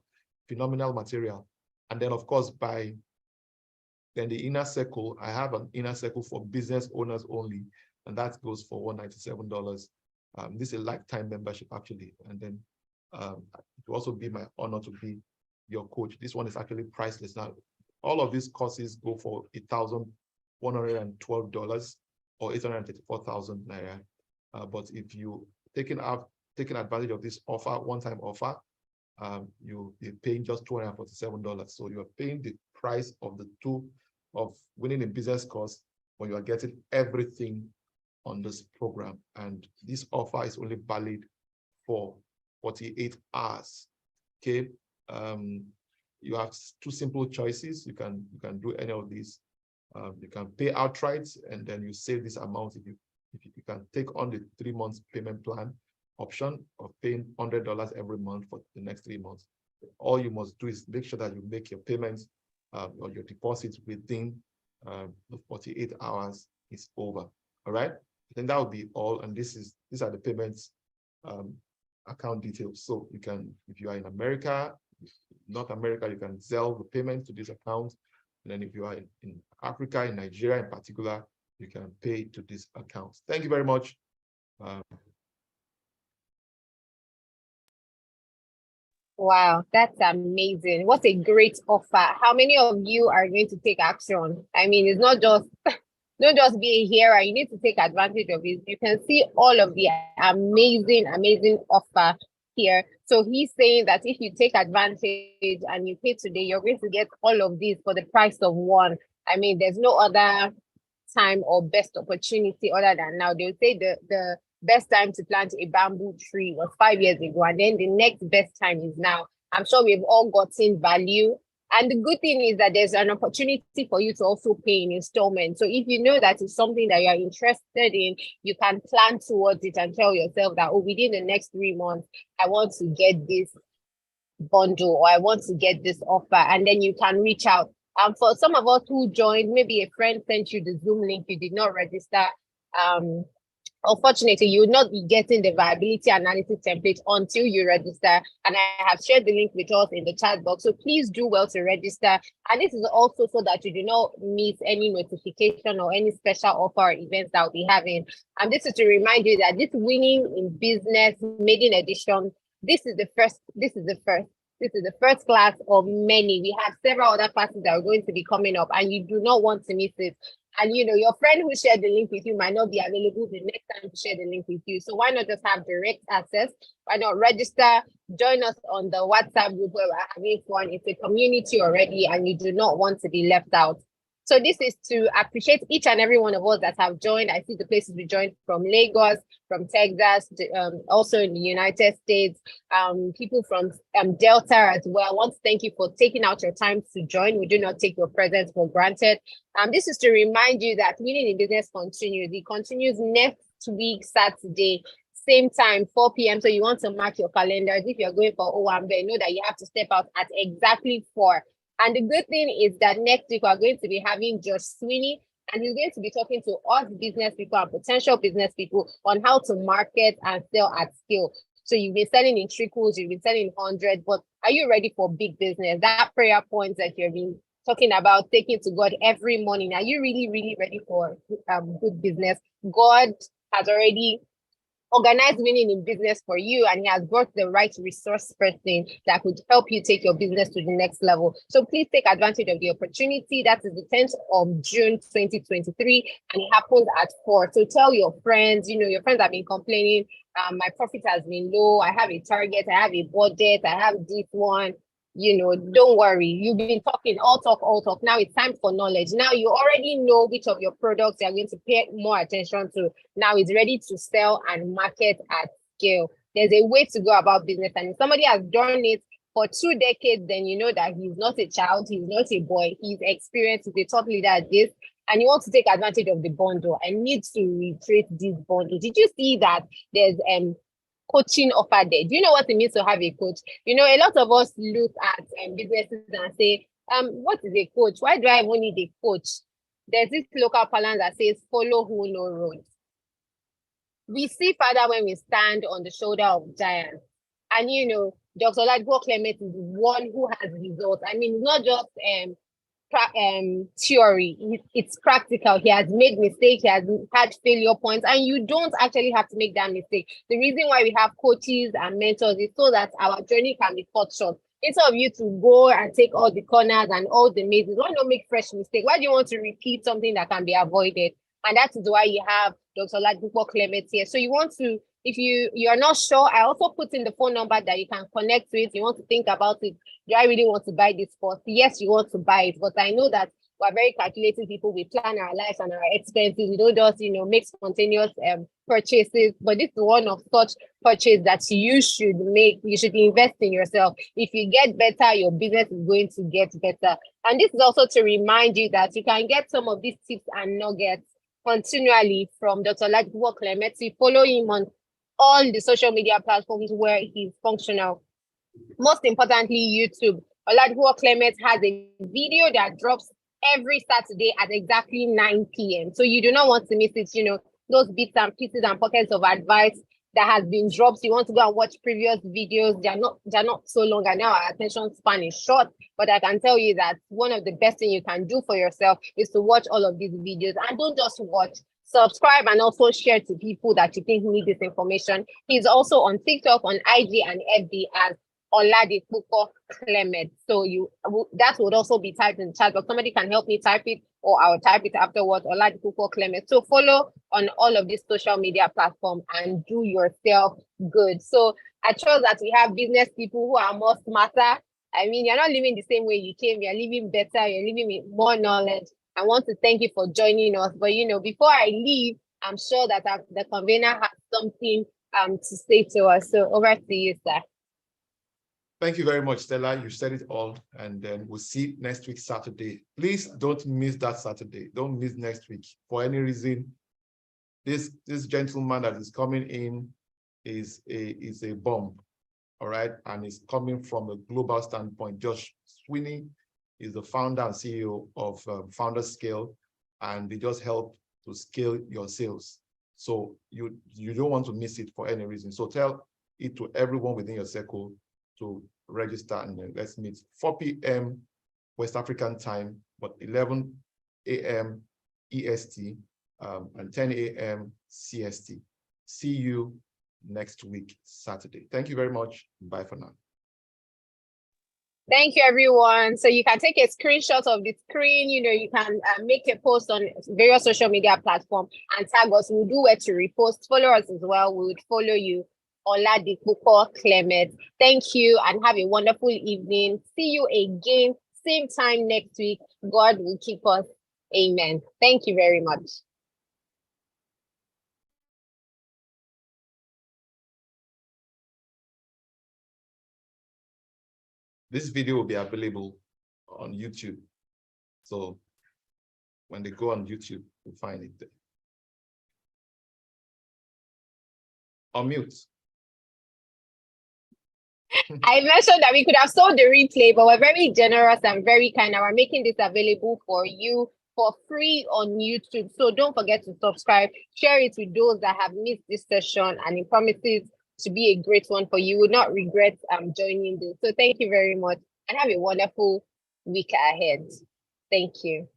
Phenomenal material. And then, of course, then the inner circle, I have an inner circle for business owners only, and that goes for $197. This is a lifetime membership, actually. And then it will also be my honor to be your coach. This one is actually priceless. Now, all of these courses go for $1,112 or 834,000 naira. But if you taking advantage of this offer, one-time offer, you'll be paying just $247. So you're paying the price of the 2 of Winning in Business course, but you are getting everything on this program. And this offer is only valid for 48 hours. Okay. You have 2 simple choices. You can do any of these. You can pay outright, and then you save this amount if you can take on the 3 months payment plan option of paying $100 every month for the next 3 months. All you must do is make sure that you make your payments or your deposits within the 48 hours is over. All right. I think that would be all. And these are the payments account details. So you can, if you are in America, North America, you can Zelle the payment to this account. And then if you are in Africa, in Nigeria in particular, you can pay to this account. Thank you very much. Wow, that's amazing. What a great offer. How many of you are going to take action? I mean, it's not just don't just be a hearer, you need to take advantage of it. You can see all of the amazing offer here. So he's saying that if you take advantage and you pay today, you're going to get all of these for the price of one. I mean, there's no other time or best opportunity other than now. They'll say the best time to plant a bamboo tree was 5 years ago, and then the next best time is now. I'm sure we've all gotten value. And the good thing is that there's an opportunity for you to also pay in installments. So if you know that it's something that you're interested in, you can plan towards it and tell yourself that, oh, within the next 3 months, I want to get this bundle or I want to get this offer. And then you can reach out. For some of us who joined, maybe a friend sent you the Zoom link, you did not register. Unfortunately, you will not be getting the viability analysis template until you register. And I have shared the link with us in the chat box. So please do well to register. And this is also so that you do not miss any notification or any special offer or events that we'll be having. And this is to remind you that this Winning in Business Maiden Edition, this is the first class of many. We have several other classes that are going to be coming up, and you do not want to miss it. And you know, your friend who shared the link with you might not be available the next time to share the link with you. So why not just have direct access? Why not register? Join us on the WhatsApp group where we're having fun. It's a community already, and you do not want to be left out. So this is to appreciate each and every one of us that have joined. I see the places we joined from Lagos, from Texas, also in the United States, people from Delta as well. I want to thank you for taking out your time to join. We do not take your presence for granted. This is to remind you that Winning in Business continues. It continues next week, Saturday, same time, 4 p.m. So you want to mark your calendars. If you're going for Owambe, know that you have to step out at exactly 4. And the good thing is that next week we're going to be having Josh Sweeney, and he's going to be talking to us business people and potential business people on how to market and sell at scale. So you've been selling in trickles, you've been selling in hundreds, but are you ready for big business? That prayer point that you've been talking about, taking to God every morning, are you really ready for good business? God has already organized Winning in Business for you, and he has brought the right resource person that could help you take your business to the next level. So please take advantage of the opportunity. That is the 10th of June 2023, and it happens at 4. So tell your friends, you know, your friends have been complaining, my profit has been low, I have a target, I have a budget, I have this one. You know, don't worry. You've been talking, all talk. Now it's time for knowledge. Now you already know which of your products you're going to pay more attention to. Now it's ready to sell and market at scale. There's a way to go about business. And if somebody has done it for 2 decades, then you know that he's not a child, he's not a boy, he's experienced, he's a top leader at this. And you want to take advantage of the bundle. I need to reiterate this bundle. Did you see that there's coaching offer there? Do you know what it means to have a coach? You know, a lot of us look at businesses and say, What is a coach? Why do I even need a coach? There's this local parlance that says, follow who no road. We see father when we stand on the shoulder of giants. And Dr. Ladipo Clement is one who has results. I mean, not just theory, it's practical. He has made mistakes, he has had failure points, and you don't actually have to make that mistake. The reason why we have coaches and mentors is so that our journey can be cut short. Instead of you to go and take all the corners and all the mazes, why not make fresh mistake? Why do you want to repeat something that can be avoided? And that is why you have Dr. Ladipo Clement here. So you want to, if you are not sure, I also put in the phone number that you can connect with. You want to think about it. Do I really want to buy this course? Yes, you want to buy it, but I know that we're very calculating people. We plan our lives and our expenses. We don't just, make spontaneous purchases. But this is one of such purchases that you should make. You should invest in yourself. If you get better, your business is going to get better. And this is also to remind you that you can get some of these tips and nuggets continually from Dr. Ladipo Clement. You follow him on all the social media platforms where he's functional. Most importantly, YouTube. Oladipo Clement has a video that drops every Saturday at exactly 9 p.m. So you do not want to miss it. Those bits and pieces and pockets of advice that has been dropped. You want to go and watch previous videos. They're not so long, and now our attention span is short. But I can tell you that one of the best things you can do for yourself is to watch all of these videos, and don't just watch. Subscribe and also share to people that you think need this information. He's also on TikTok, on IG, and FB as Oladipo Clement. So that would also be typed in the chat, but somebody can help me type it, or I'll type it afterwards. Oladipo Clement. So follow on all of these social media platforms and do yourself good. So I trust that we have business people who are more smarter. I mean, you're not living the same way you came. You're living better. You're living with more knowledge. I want to thank you for joining us. But before I leave, I'm sure that the convener has something to say to us. So over to you, sir. Thank you very much, Stella. You said it all, and then we'll see next week, Saturday. Please don't miss that Saturday. Don't miss next week for any reason. This gentleman that is coming in is a bomb, all right, and it's coming from a global standpoint. Josh Sweeney is the founder and CEO of Founder Scale, and they just help to scale your sales. So you don't want to miss it for any reason. So tell it to everyone within your circle to register, and then let's meet 4 p.m. West African time, but 11 a.m. EST and 10 a.m. CST. See you next week, Saturday. Thank you very much. Bye for now. Thank you, everyone. So you can take a screenshot of the screen. You can make a post on various social media platforms and tag us. We'll do where to repost. Follow us as well. We would follow you. Oladipo Clement. Thank you and have a wonderful evening. See you again, same time next week. God will keep us. Amen. Thank you very much. This video will be available on YouTube. So when they go on YouTube, you'll find it there. On mute. I mentioned that we could have sold the replay, but we're very generous and very kind. And we're making this available for you for free on YouTube. So don't forget to subscribe, share it with those that have missed this session, and it promises to be a great one for you. You will not regret joining this. So thank you very much and have a wonderful week ahead. Thank you.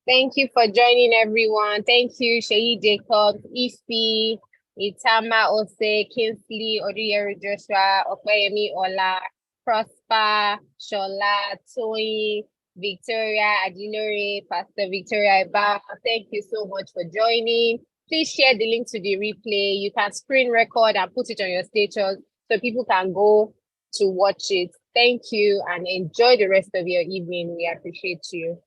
Thank you for joining, everyone. Thank you, Sheyi Jacobs, Ifi, Itama Ose, Kinsley, Oduyeri Joshua, Opeyemi Ola, Prosper, Shola, Toyi, Victoria Adilore, Pastor Victoria Iba. Thank you so much for joining. Please share the link to the replay. You can screen record and put it on your status so people can go to watch it. Thank you and enjoy the rest of your evening. We appreciate you.